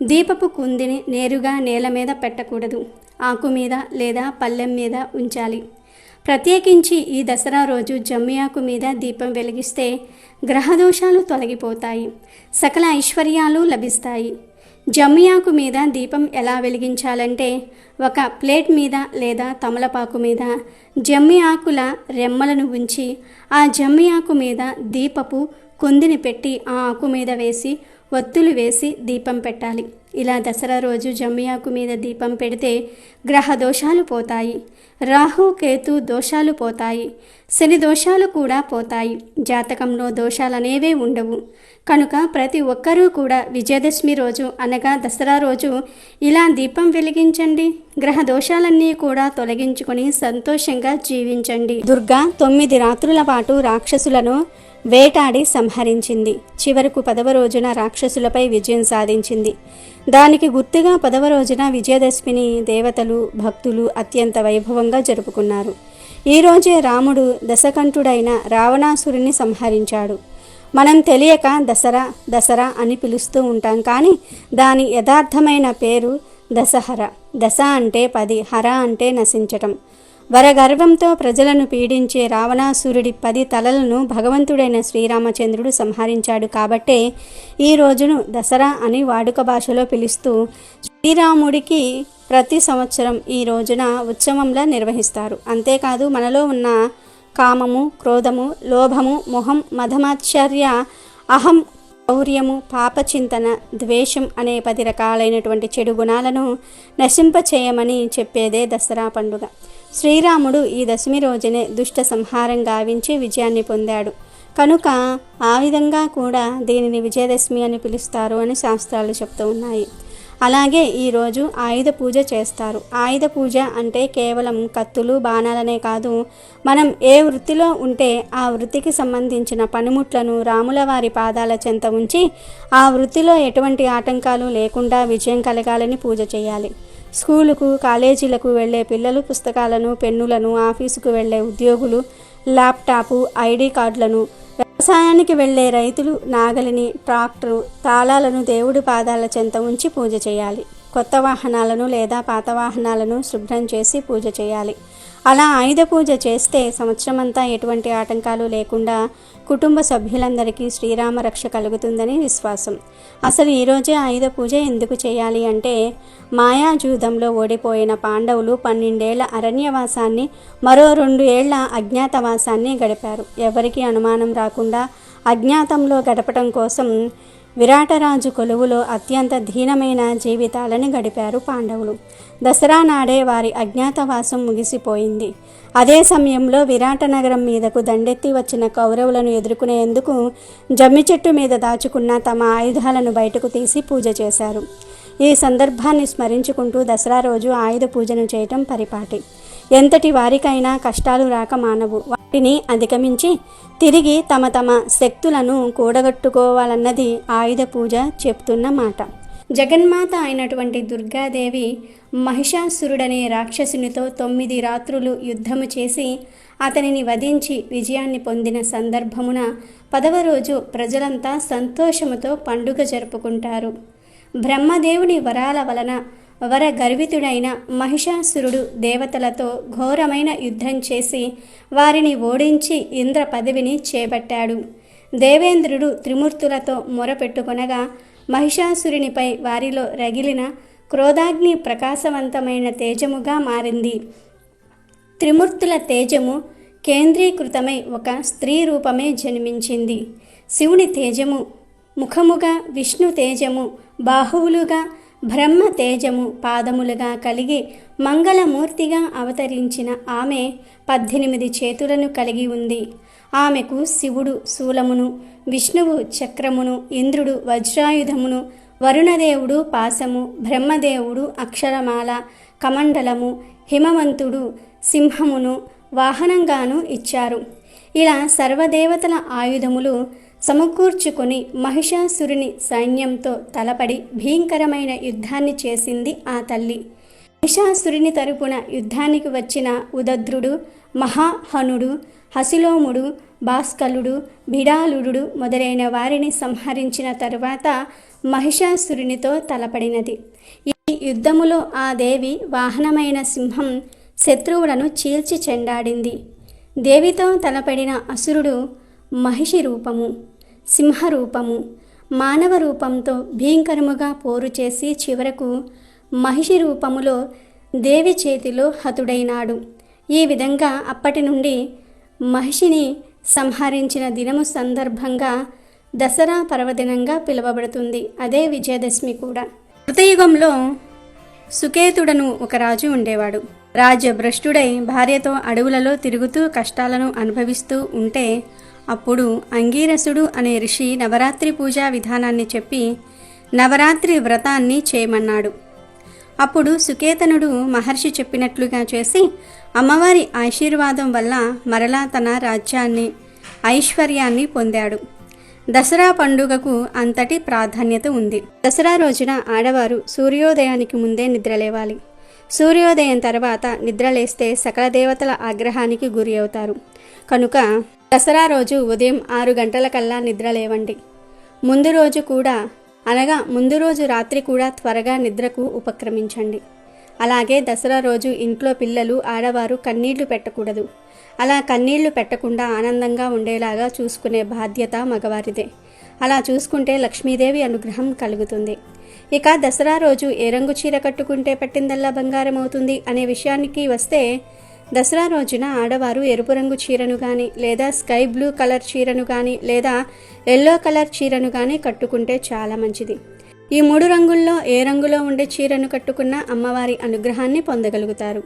దీపపు కుందిని నేరుగా నేల మీద పెట్టకూడదు. ఆకు మీద లేదా పళ్ళెం మీద ఉంచాలి. ప్రత్యేకించి ఈ దసరా రోజు జమ్మి ఆకు మీద దీపం వెలిగిస్తే గ్రహదోషాలు తొలగిపోతాయి. సకల ఐశ్వర్యాలు లభిస్తాయి. జమ్మి ఆకు మీద దీపం ఎలా వెలిగించాలంటే ఒక ప్లేట్ మీద లేదా తమలపాకు మీద జమ్మి ఆకుల రెమ్మలను ఉంచి ఆ జమ్మి ఆకు మీద దీపపు కుందిని పెట్టి ఆ ఆకు మీద వేసి ఒత్తులు వేసి దీపం పెట్టాలి. ఇలా దసరా రోజు జమ్మి ఆకు మీద దీపం పెడితే గ్రహ దోషాలు పోతాయి. రాహు కేతు దోషాలు పోతాయి. శని దోషాలు కూడా పోతాయి. జాతకంలో దోషాలనేవే ఉండవు. కనుక ప్రతి ఒక్కరూ కూడా విజయదశమి రోజు అనగా దసరా రోజు ఇలా దీపం వెలిగించండి. గ్రహ దోషాలన్నీ కూడా తొలగించుకొని సంతోషంగా జీవించండి. దుర్గా 9 రాత్రుల పాటు రాక్షసులను వేటాడి సంహరించింది. చివరకు 10వ రోజున రాక్షసులపై విజయం సాధించింది. దానికి గుర్తుగా 10వ రోజున విజయదశమిని దేవతలు భక్తులు అత్యంత వైభవంగా జరుపుకున్నారు. ఈరోజే రాముడు దశకంఠుడైన రావణాసురుని సంహరించాడు. మనం తెలియక దసరా అని పిలుస్తూ ఉంటాం. కానీ దాని యథార్థమైన పేరు దశహర. దశ అంటే 10, హర అంటే నశించటం. వరగర్వంతో ప్రజలను పీడించే రావణాసురుడి 10 తలలను భగవంతుడైన శ్రీరామచంద్రుడు సంహరించాడు. కాబట్టే ఈ రోజును దసరా అని వాడుక భాషలో పిలుస్తూ శ్రీరాముడికి ప్రతి సంవత్సరం ఈ రోజున ఉత్సవంలా నిర్వహిస్తారు. అంతేకాదు మనలో ఉన్న కామము, క్రోధము, లోభము, మొహం, మదమాత్సర్య, అహం, శౌర్యము, పాపచింతన, ద్వేషం అనే 10 రకాలైనటువంటి చెడు గుణాలను నశింపచేయమని చెప్పేదే దసరా పండుగ. శ్రీరాముడు ఈ దశమి రోజునే దుష్ట సంహారం గావించి విజయాన్ని పొందాడు. కనుక ఆ విధంగా కూడా దీనిని విజయదశమి అని పిలుస్తారు అని శాస్త్రాలు చెప్తూ ఉన్నాయి. అలాగే ఈరోజు ఆయుధ పూజ చేస్తారు. ఆయుధ పూజ అంటే కేవలం కత్తులు బాణాలనే కాదు, మనం ఏ వృత్తిలో ఉంటే ఆ వృత్తికి సంబంధించిన పనిముట్లను రాముల వారి పాదాల చెంత ఉంచి ఆ వృత్తిలో ఎటువంటి ఆటంకాలు లేకుండా విజయం కలగాలని పూజ చేయాలి. స్కూలుకు కాలేజీలకు వెళ్ళే పిల్లలు పుస్తకాలను, పెన్నులను, ఆఫీసుకు వెళ్ళే ఉద్యోగులు ల్యాప్టాపు, ఐడి కార్డులను, వ్యవసాయానికి వెళ్ళే రైతులు నాగలిని, ట్రాక్టరు, తాళాలను దేవుడి పాదాల చెంత ఉంచి పూజ చేయాలి. కొత్త వాహనాలను లేదా పాత వాహనాలను శుభ్రం చేసి పూజ చేయాలి. అలా ఆయుధ పూజ చేస్తే సంవత్సరమంతా ఎటువంటి ఆటంకాలు లేకుండా కుటుంబ సభ్యులందరికీ శ్రీరామ రక్ష కలుగుతుందని విశ్వాసం. అసలు ఈరోజే ఆయుధ పూజ ఎందుకు చేయాలి అంటే, మాయాజూదంలో ఓడిపోయిన పాండవులు 12 ఏళ్ల అరణ్యవాసాన్ని, మరో 2 ఏళ్ల అజ్ఞాతవాసాన్ని గడిపారు. ఎవరికీ అనుమానం రాకుండా అజ్ఞాతంలో గడపటం కోసం విరాటరాజు కొలువులో అత్యంత దీనమైన జీవితాలను గడిపారు పాండవులు. దసరా నాడే వారి అజ్ఞాతవాసం ముగిసిపోయింది. అదే సమయంలో విరాట నగరం మీదకు దండెత్తి వచ్చిన కౌరవులను ఎదుర్కొనేందుకు జమ్మి చెట్టు మీద దాచుకున్న తమ ఆయుధాలను బయటకు తీసి పూజ చేశారు. ఈ సందర్భాన్ని స్మరించుకుంటూ దసరా రోజు ఆయుధ పూజను చేయటం పరిపాటి. ఎంతటి వారికైనా కష్టాలు రాక మానవు. వాటిని అధిగమించి తిరిగి తమ శక్తులను కూడగట్టుకోవాలన్నది ఆయుధ పూజ చెప్తున్న మాట. జగన్మాత అయినటువంటి దుర్గాదేవి మహిషాసురుడనే రాక్షసునితో 9 రాత్రులు యుద్ధము చేసి అతనిని వధించి విజయాన్ని పొందిన సందర్భమున 10వ రోజు ప్రజలంతా సంతోషముతో పండుగ జరుపుకుంటారు. బ్రహ్మదేవుని వరాల వలన వరగర్వితుడైన మహిషాసురుడు దేవతలతో ఘోరమైన యుద్ధం చేసి వారిని ఓడించి ఇంద్ర పదవిని చేపట్టాడు. దేవేంద్రుడు త్రిమూర్తులతో మొరపెట్టుకొనగా మహిషాసురునిపై వారిలో రగిలిన క్రోధాగ్ని ప్రకాశవంతమైన తేజముగా మారింది. త్రిమూర్తుల తేజము కేంద్రీకృతమై ఒక స్త్రీ రూపమే జన్మించింది. శివుని తేజము ముఖముగా, విష్ణు తేజము బాహువులుగా, బ్రహ్మ తేజము పాదములుగా కలిగి మంగళమూర్తిగా అవతరించిన ఆమె 18 చేతులను కలిగి ఉంది. ఆమెకు శివుడు శూలమును, విష్ణువు చక్రమును, ఇంద్రుడు వజ్రాయుధమును, వరుణదేవుడు పాశము, బ్రహ్మదేవుడు అక్షరమాల, కమండలము, హిమవంతుడు సింహమును వాహనంగాను ఇచ్చారు. ఇలా సర్వదేవతల ఆయుధములు సమకూర్చుకొని మహిషాసురుని సైన్యంతో తలపడి భీకరమైన యుద్ధాన్ని చేసింది ఆ తల్లి. మహిషాసురుని తరపున యుద్ధానికి వచ్చిన ఉదద్రుడు, మహాహనుడు, హసిలోముడు, భాస్కలుడు, బిడాలుడు మొదలైన వారిని సంహరించిన తరువాత మహిషాసురునితో తలపడినది. ఈ యుద్ధములో ఆ దేవి వాహనమైన సింహం శత్రువులను చీల్చి చెండాడింది. దేవితో తలపడిన అసురుడు మహిషి రూపము, సింహరూపము, మానవ రూపంతో భీకరముగా పోరు చేసి చివరకు మహిషి రూపములో దేవి చేతిలో హతుడైనాడు. ఈ విధంగా అప్పటి నుండి మహిషిని సంహరించిన దినము సందర్భంగా దసరా పర్వదినంగా పిలువబడుతుంది. అదే విజయదశమి కూడా. కృతయుగంలో సుకేతుడను ఒక రాజు ఉండేవాడు. రాజ్యభ్రష్టుడై భార్యతో అడవులలో తిరుగుతూ కష్టాలను అనుభవిస్తూ ఉంటే అప్పుడు అంగీరసుడు అనే ఋషి నవరాత్రి పూజా విధానాన్ని చెప్పి నవరాత్రి వ్రతాన్ని చేయమన్నాడు. అప్పుడు సుకేతనుడు మహర్షి చెప్పినట్లుగా చేసి అమ్మవారి ఆశీర్వాదం వల్ల మరలా తన రాజ్యాన్ని, ఐశ్వర్యాన్ని పొందాడు. దసరా పండుగకు అంతటి ప్రాధాన్యత ఉంది. దసరా రోజున ఆడవారు సూర్యోదయానికి ముందే నిద్రలేవాలి. సూర్యోదయం తర్వాత నిద్రలేస్తే సకల దేవతల ఆగ్రహానికి గురి అవుతారు. కనుక దసరా రోజు ఉదయం 6 గంటలకల్లా నిద్రలేవండి. ముందు రోజు కూడా అనగా ముందు రోజు రాత్రి కూడా త్వరగా నిద్రకు ఉపక్రమించండి. అలాగే దసరా రోజు ఇంట్లో పిల్లలు, ఆడవారు కన్నీళ్లు పెట్టకూడదు. అలా కన్నీళ్లు పెట్టకుండా ఆనందంగా ఉండేలాగా చూసుకునే బాధ్యత మగవారిదే. అలా చూసుకుంటే లక్ష్మీదేవి అనుగ్రహం కలుగుతుంది. ఇక దసరా రోజు ఏ రంగు చీర కట్టుకుంటే పట్టిందల్లా బంగారం అవుతుంది అనే విషయానికి వస్తే, దసరా రోజున ఆడవారు ఎరుపు రంగు చీరను కానీ లేదా స్కై బ్లూ కలర్ చీరను కానీ లేదా ఎల్లో కలర్ చీరను కానీ కట్టుకుంటే చాలా మంచిది. ఈ 3 రంగుల్లో ఏ రంగులో ఉండే చీరను కట్టుకున్నా అమ్మవారి అనుగ్రహాన్ని పొందగలుగుతారు.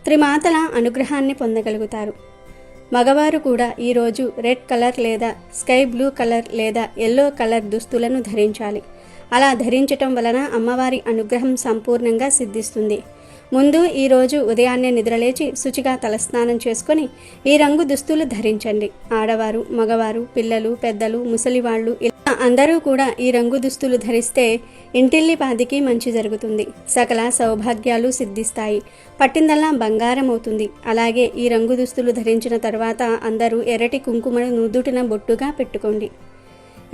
త్రిమాతల అనుగ్రహాన్ని పొందగలుగుతారు. మగవారు కూడా ఈరోజు రెడ్ కలర్ లేదా స్కై బ్లూ కలర్ లేదా ఎల్లో కలర్ దుస్తులను ధరించాలి. అలా ధరించటం వలన అమ్మవారి అనుగ్రహం సంపూర్ణంగా సిద్ధిస్తుంది. ముందు ఈరోజు ఉదయాన్నే నిద్రలేచి శుచిగా తలస్నానం చేసుకొని ఈ రంగు దుస్తులు ధరించండి. ఆడవారు, మగవారు, పిల్లలు, పెద్దలు, ముసలివాళ్ళు ఇలా అందరూ కూడా ఈ రంగు దుస్తులు ధరిస్తే ఇంటిల్లిపాదికి మంచి జరుగుతుంది. సకల సౌభాగ్యాలు సిద్ధిస్తాయి. పట్టిందల్లా బంగారం అవుతుంది. అలాగే ఈ రంగు దుస్తులు ధరించిన తర్వాత అందరూ ఎర్రటి కుంకుమను నుదుటిన బొట్టుగా పెట్టుకోండి.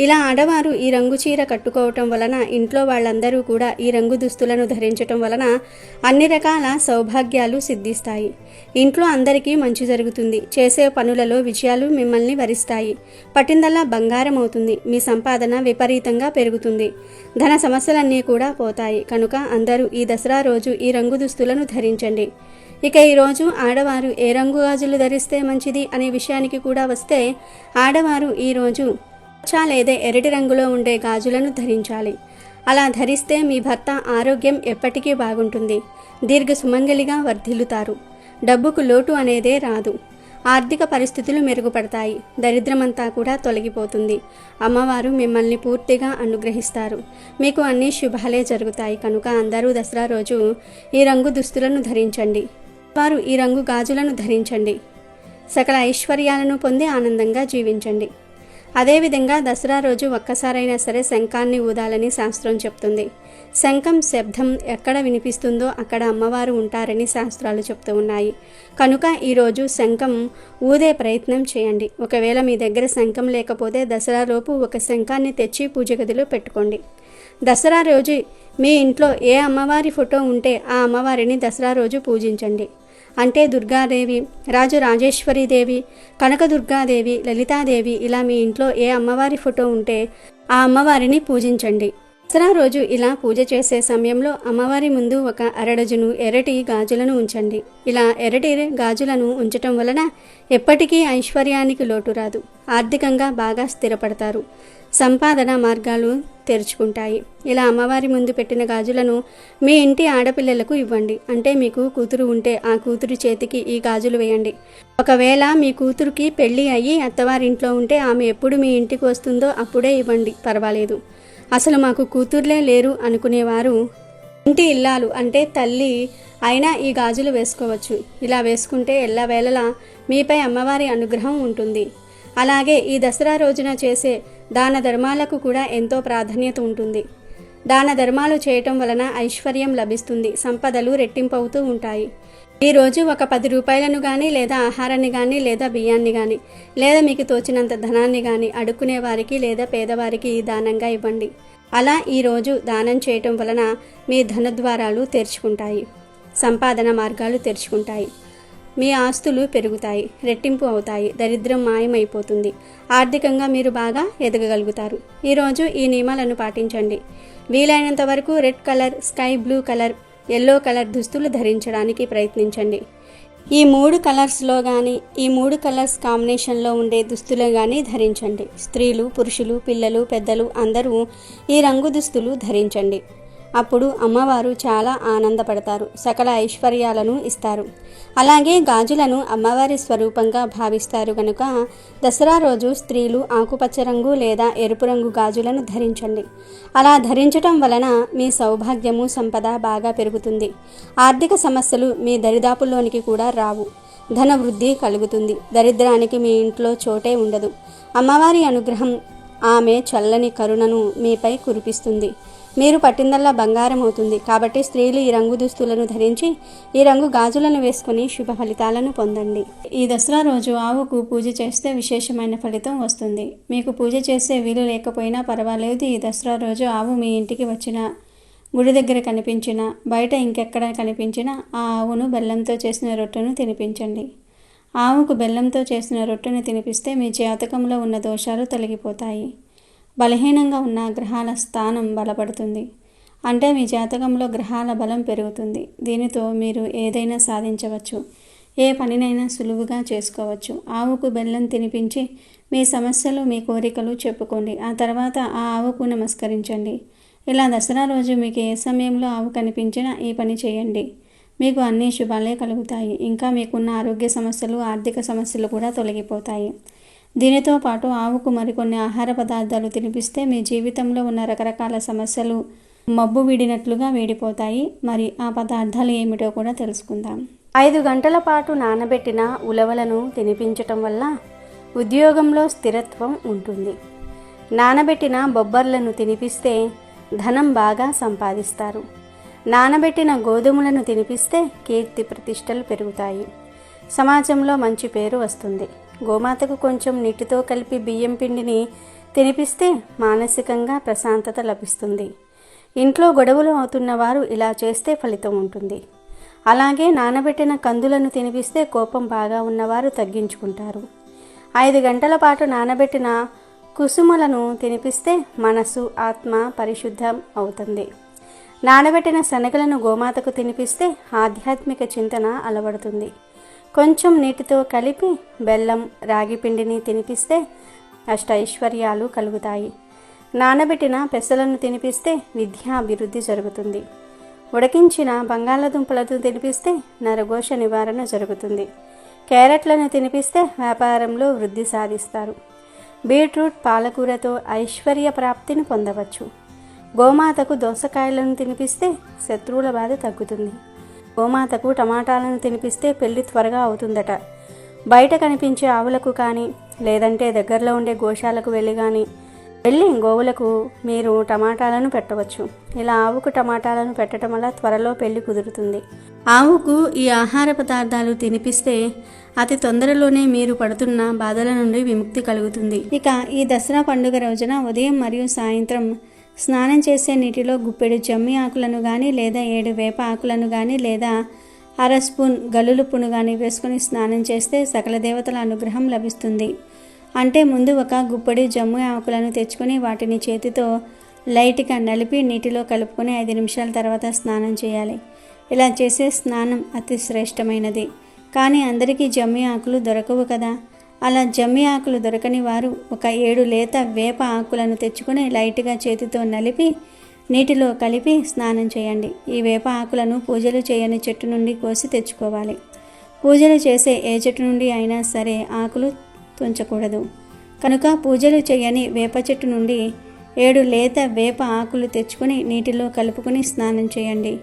ఇలా ఆడవారు ఈ రంగు చీర కట్టుకోవటం వలన ఇంట్లో వాళ్ళందరూ కూడా ఈ రంగు దుస్తులను ధరించటం వలన అన్ని రకాల సౌభాగ్యాలు సిద్ధిస్తాయి. ఇంట్లో అందరికీ మంచి జరుగుతుంది. చేసే పనులలో విజయాలు మిమ్మల్ని వరిస్తాయి. పట్టిందల్లా బంగారం అవుతుంది. మీ సంపాదన విపరీతంగా పెరుగుతుంది. ధన సమస్యలన్నీ కూడా పోతాయి. కనుక అందరూ ఈ దసరా రోజు ఈ రంగు దుస్తులను ధరించండి. ఇక ఈరోజు ఆడవారు ఏ రంగు గాజులు ధరిస్తే మంచిది అనే విషయానికి కూడా వస్తే, ఆడవారు ఈరోజు లేదా ఎర్రటి రంగులో ఉండే గాజులను ధరించాలి. అలా ధరిస్తే మీ భర్త ఆరోగ్యం ఎప్పటికీ బాగుంటుంది. దీర్ఘ సుమంగలిగా వర్ధిల్లుతారు. డబ్బుకు లోటు అనేదే రాదు. ఆర్థిక పరిస్థితులు మెరుగుపడతాయి. దరిద్రమంతా కూడా తొలగిపోతుంది. అమ్మవారు మిమ్మల్ని పూర్తిగా అనుగ్రహిస్తారు. మీకు అన్ని శుభాలే జరుగుతాయి. కనుక అందరూ దసరా రోజు ఈ రంగు దుస్తులను ధరించండి. వారు ఈ రంగు గాజులను ధరించండి. సకల ఐశ్వర్యాలను పొంది ఆనందంగా జీవించండి. అదేవిధంగా దసరా రోజు ఒక్కసారైనా సరే శంఖాన్ని ఊదాలని శాస్త్రం చెప్తుంది. శంఖం శబ్దం ఎక్కడ వినిపిస్తుందో అక్కడ అమ్మవారు ఉంటారని శాస్త్రాలు చెప్తూ ఉన్నాయి. కనుక ఈరోజు శంఖం ఊదే ప్రయత్నం చేయండి. ఒకవేళ మీ దగ్గర శంఖం లేకపోతే దసరా లోపు ఒక శంఖాన్ని తెచ్చి పూజ గదిలో పెట్టుకోండి. దసరా రోజు మీ ఇంట్లో ఏ అమ్మవారి ఫోటో ఉంటే ఆ అమ్మవారిని దసరా రోజు పూజించండి. అంటే దుర్గాదేవి, రాజరాజేశ్వరీదేవి, కనకదుర్గాదేవి, లలితాదేవి ఇలా మీ ఇంట్లో ఏ అమ్మవారి ఫోటో ఉంటే ఆ అమ్మవారిని పూజించండి. దసరా రోజు ఇలా పూజ చేసే సమయంలో అమ్మవారి ముందు ఒక అరడజను ఎర్రటి గాజులను ఉంచండి. ఇలా ఎర్రటి గాజులను ఉంచటం వలన ఎప్పటికీ ఐశ్వర్యానికి లోటు రాదు. ఆర్థికంగా బాగా స్థిరపడతారు. సంపాదన మార్గాలు తెరుచుకుంటాయి. ఇలా అమ్మవారి ముందు పెట్టిన గాజులను మీ ఇంటి ఆడపిల్లలకు ఇవ్వండి. అంటే మీకు కూతురు ఉంటే ఆ కూతురు చేతికి ఈ గాజులు వేయండి. ఒకవేళ మీ కూతురుకి పెళ్లి అయ్యి అత్తవారింట్లో ఉంటే ఆమె ఎప్పుడు మీ ఇంటికి వస్తుందో అప్పుడే ఇవ్వండి, పర్వాలేదు. అసలు మాకు కూతుర్లే లేరు అనుకునేవారు ఇంటి ఇల్లాలు అంటే తల్లి అయినా ఈ గాజులు వేసుకోవచ్చు. ఇలా వేసుకుంటే ఎల్లవేళలా మీపై అమ్మవారి అనుగ్రహం ఉంటుంది. అలాగే ఈ దసరా రోజున చేసే దాన ధర్మాలకు కూడా ఎంతో ప్రాధాన్యత ఉంటుంది. దాన ధర్మాలు చేయటం వలన ఐశ్వర్యం లభిస్తుంది. సంపదలు రెట్టింపవుతూ ఉంటాయి. ఈరోజు ఒక 10 రూపాయలను కానీ లేదా ఆహారాన్ని కానీ లేదా బియ్యాన్ని కానీ లేదా మీకు తోచినంత ధనాన్ని కానీ అడుక్కునే వారికి లేదా పేదవారికి దానంగా ఇవ్వండి. అలా ఈరోజు దానం చేయటం వలన మీ ధనద్వారాలు తెరుచుకుంటాయి. సంపాదన మార్గాలు తెరుచుకుంటాయి. మీ ఆస్తులు పెరుగుతాయి, రెట్టింపు అవుతాయి. దరిద్రం మాయమైపోతుంది. ఆర్థికంగా మీరు బాగా ఎదగగలుగుతారు. ఈరోజు ఈ నియమాలను పాటించండి. వీలైనంత వరకు red colour, sky blue colour, yellow colour దుస్తులు ధరించడానికి ప్రయత్నించండి. ఈ 3 కలర్స్లో కానీ ఈ 3 కలర్స్ కాంబినేషన్లో ఉండే దుస్తులు కానీ ధరించండి. స్త్రీలు, పురుషులు, పిల్లలు, పెద్దలు అందరూ ఈ రంగు దుస్తులు ధరించండి. అప్పుడు అమ్మవారు చాలా ఆనందపడతారు. సకల ఐశ్వర్యాలను ఇస్తారు. అలాగే గాజులను అమ్మవారి స్వరూపంగా భావిస్తారు కనుక దసరా రోజు స్త్రీలు ఆకుపచ్చ రంగు లేదా ఎరుపు రంగు గాజులను ధరించండి. అలా ధరించటం వలన మీ సౌభాగ్యము, సంపద బాగా పెరుగుతుంది. ఆర్థిక సమస్యలు మీ దరిదాపుల్లోనికి కూడా రావు. ధన వృద్ధి కలుగుతుంది. దరిద్రానికి మీ ఇంట్లో చోటే ఉండదు. అమ్మవారి అనుగ్రహం, ఆమె చల్లని కరుణను మీపై కురిపిస్తుంది. మీరు పట్టిందల్లా బంగారం అవుతుంది. కాబట్టి స్త్రీలు ఈ రంగు దుస్తులను ధరించి ఈ రంగు గాజులను వేసుకుని శుభ ఫలితాలను పొందండి. ఈ దసరా రోజు ఆవుకు పూజ చేస్తే విశేషమైన ఫలితం వస్తుంది. మీకు పూజ చేసే వీలు లేకపోయినా పర్వాలేదు. ఈ దసరా రోజు ఆవు మీ ఇంటికి వచ్చిన, గుడి దగ్గర కనిపించిన, బయట ఇంకెక్కడ కనిపించినా ఆ ఆవును బెల్లంతో చేసిన రొట్టెను తినిపించండి. ఆవుకు బెల్లంతో చేసిన రొట్టెను తినిపిస్తే మీ జాతకంలో ఉన్న దోషాలు తొలగిపోతాయి. బలహీనంగా ఉన్న గ్రహాల స్థానం బలపడుతుంది. అంటే మీ జాతకంలో గ్రహాల బలం పెరుగుతుంది. దీనితో మీరు ఏదైనా సాధించవచ్చు. ఏ పనినైనా సులువుగా చేసుకోవచ్చు. ఆవుకు బెల్లం తినిపించి మీ సమస్యలు, మీ కోరికలు చెప్పుకోండి. ఆ తర్వాత ఆ ఆవుకు నమస్కరించండి. ఇలా దసరా రోజు మీకు ఏ సమయంలో ఆవు కనిపించినా ఈ పని చేయండి. మీకు అన్ని శుభాలే కలుగుతాయి. ఇంకా మీకున్న ఆరోగ్య సమస్యలు, ఆర్థిక సమస్యలు కూడా తొలగిపోతాయి. దీనితో పాటు ఆవుకు మరికొన్ని ఆహార పదార్థాలు తినిపిస్తే మీ జీవితంలో ఉన్న రకరకాల సమస్యలు మబ్బు వీడినట్లుగా వీడిపోతాయి. మరి ఆ పదార్థాలు ఏమిటో కూడా తెలుసుకుందాం. 5 గంటల పాటు నానబెట్టిన ఉలవలను తినిపించటం వల్ల ఉద్యోగంలో స్థిరత్వం ఉంటుంది. నానబెట్టిన బొబ్బర్లను తినిపిస్తే ధనం బాగా సంపాదిస్తారు. నానబెట్టిన గోధుమలను తినిపిస్తే కీర్తి ప్రతిష్టలు పెరుగుతాయి. సమాజంలో మంచి పేరు వస్తుంది. గోమాతకు కొంచెం నీటితో కలిపి బియ్యం పిండిని తినిపిస్తే మానసికంగా ప్రశాంతత లభిస్తుంది. ఇంట్లో గొడవలు అవుతున్న వారు ఇలా చేస్తే ఫలితం ఉంటుంది. అలాగే నానబెట్టిన కందులను తినిపిస్తే కోపం బాగా ఉన్నవారు తగ్గించుకుంటారు. 5 గంటల పాటు నానబెట్టిన కుసుమలను తినిపిస్తే మనసు ఆత్మ పరిశుద్ధం అవుతుంది. నానబెట్టిన శనగలను గోమాతకు తినిపిస్తే ఆధ్యాత్మిక చింతన అలవడుతుంది. కొంచెం నీటితో కలిపి బెల్లం రాగి పిండిని తినిపిస్తే అష్టైశ్వర్యాలు కలుగుతాయి. నానబెట్టిన పెసలను తినిపిస్తే విద్యాభివృద్ధి జరుగుతుంది. ఉడికించిన బంగాళదుంపలను తినిపిస్తే నరఘోష నివారణ జరుగుతుంది. క్యారెట్లను తినిపిస్తే వ్యాపారంలో వృద్ధి సాధిస్తారు. బీట్రూట్ పాలకూరతో ఐశ్వర్య ప్రాప్తిని పొందవచ్చు. గోమాతకు దోసకాయలను తినిపిస్తే శత్రువుల బాధ తగ్గుతుంది. గోమాతకు టమాటాలను తినిపిస్తే పెళ్లి త్వరగా అవుతుందట. బయట కనిపించే ఆవులకు కానీ లేదంటే దగ్గరలో ఉండే గోశాలకు వెళ్ళి గోవులకు మీరు టమాటాలను పెట్టవచ్చు. ఇలా ఆవుకు టమాటాలను పెట్టడం వల్ల త్వరలో పెళ్లి కుదురుతుంది. ఆవుకు ఈ ఆహార పదార్థాలు తినిపిస్తే అతి తొందరలోనే మీరు పడుతున్న బాధల నుండి విముక్తి కలుగుతుంది. ఇక ఈ దసరా పండుగ రోజున ఉదయం మరియు సాయంత్రం స్నానం చేసే నీటిలో గుప్పెడు జమ్మి ఆకులను కానీ లేదా 7 వేప ఆకులను కానీ లేదా 1/2 స్పూన్ గల్లులుప్పును కానీ వేసుకొని స్నానం చేస్తే సకల దేవతల అనుగ్రహం లభిస్తుంది. అంటే ముందు ఒక గుప్పెడి జమ్మి ఆకులను తెచ్చుకొని వాటిని చేతితో లైట్గా నలిపి నీటిలో కలుపుకొని 5 నిమిషాల తర్వాత స్నానం చేయాలి. ఇలా చేసే స్నానం అతి శ్రేష్టమైనది. కానీ అందరికీ జమ్మి ఆకులు దొరకవు కదా. అలా జమ్మి ఆకులు దొరకని వారు ఒక 7 లేత వేప ఆకులను తెచ్చుకొని లైట్గా చేతితో నలిపి నీటిలో కలిపి స్నానం చేయండి. ఈ వేప ఆకులను పూజలు చేయని చెట్టు నుండి కోసి తెచ్చుకోవాలి. పూజలు చేసే ఏ చెట్టు నుండి అయినా సరే ఆకులు తుంచకూడదు. కనుక పూజలు చేయని వేప చెట్టు నుండి 7 లేత వేప ఆకులు తెచ్చుకొని నీటిలో కలుపుకొని స్నానం చేయండి.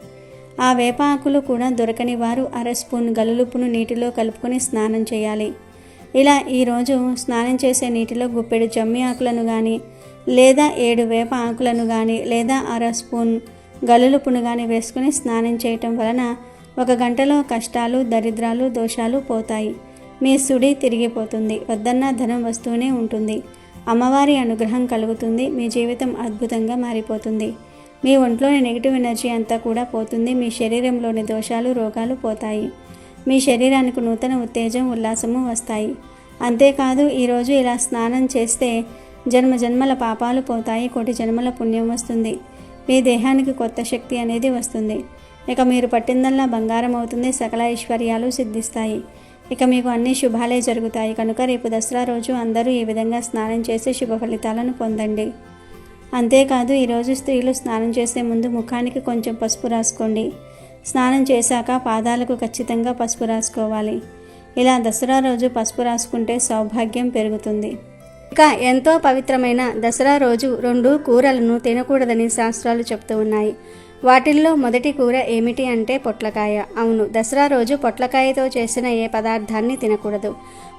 ఆ వేప ఆకులు కూడా దొరకని వారు 1/2 స్పూన్ గల్లులుప్పును నీటిలో కలుపుకొని స్నానం చేయాలి. ఇలా ఈరోజు స్నానం చేసే నీటిలో గుప్పెడు జమ్మి ఆకులను కానీ లేదా 7 వేప ఆకులను కానీ లేదా 1/2 స్పూన్ గల్లులుప్పును కానీ వేసుకుని స్నానం చేయటం వలన 1 గంటలో కష్టాలు దరిద్రాలు దోషాలు పోతాయి. మీ సుడి తిరిగిపోతుంది. వద్దన్న ధనం వస్తూనే ఉంటుంది. అమ్మవారి అనుగ్రహం కలుగుతుంది. మీ జీవితం అద్భుతంగా మారిపోతుంది. మీ ఒంట్లోని నెగిటివ్ ఎనర్జీ అంతా కూడా పోతుంది. మీ శరీరంలోని దోషాలు రోగాలు పోతాయి. మీ శరీరానికి నూతన ఉత్తేజం ఉల్లాసము వస్తాయి. అంతేకాదు ఈరోజు ఇలా స్నానం చేస్తే జన్మ జన్మల పాపాలు పోతాయి. 1 కోటి జన్మల పుణ్యం వస్తుంది. మీ దేహానికి కొత్త శక్తి అనేది వస్తుంది. ఇక మీరు పట్టిందల్లా బంగారం అవుతుంది. సకల ఐశ్వర్యాలు సిద్ధిస్తాయి. ఇక మీకు అన్ని శుభాలే జరుగుతాయి. కనుక రేపు దసరా రోజు అందరూ ఈ విధంగా స్నానం చేసి శుభ ఫలితాలను పొందండి. అంతేకాదు ఈరోజు స్త్రీలు స్నానం చేసే ముందు ముఖానికి కొంచెం పసుపు రాసుకోండి. స్నానం చేశాక పాదాలకు ఖచ్చితంగా పసుపు రాసుకోవాలి. ఇలా దసరా రోజు పసుపు రాసుకుంటే సౌభాగ్యం పెరుగుతుంది. ఇక ఎంతో పవిత్రమైన దసరా రోజు 2 కూరలను తినకూడదని శాస్త్రాలు చెప్తూ ఉన్నాయి. వాటిల్లో మొదటి కూర ఏమిటి అంటే పొట్లకాయ. అవును, దసరా రోజు పొట్లకాయతో చేసిన ఏ పదార్థాన్ని తినకూడదు.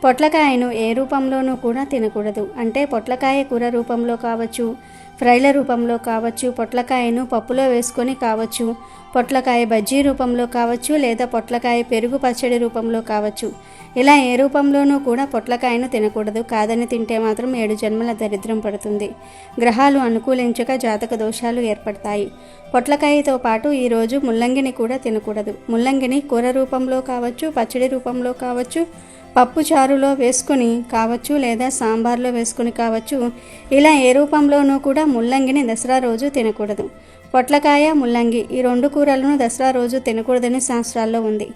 పొట్లకాయను ఏ రూపంలోనూ కూడా తినకూడదు. అంటే పొట్లకాయ కూర రూపంలో కావచ్చు, ఫ్రైల రూపంలో కావచ్చు, పొట్లకాయను పప్పులో వేసుకొని కావచ్చు, పొట్లకాయ బజ్జీ రూపంలో కావచ్చు, లేదా పొట్లకాయ పెరుగు పచ్చడి రూపంలో కావచ్చు. ఇలా ఏ రూపంలోనూ కూడా పొట్లకాయను తినకూడదు. కాదని తింటే మాత్రం 7 జన్మల దరిద్రం పడుతుంది. గ్రహాలు అనుకూలించక జాతక దోషాలు ఏర్పడతాయి. పొట్లకాయతో పాటు ఈరోజు ముల్లంగిని కూడా తినకూడదు. ముల్లంగిని కూర రూపంలో కావచ్చు, పచ్చడి రూపంలో కావచ్చు, పప్పు చారులో వేసుకొని కావచ్చు, లేదా సాంబార్లో వేసుకొని కావచ్చు. ఇలా ఏ రూపంలోనూ కూడా ముల్లంగిని దసరా రోజు తినకూడదు. పొట్లకాయ ముల్లంగి ఈ 2 కూరలను దసరా రోజు తినకూడదని శాస్త్రాల్లో ఉంది.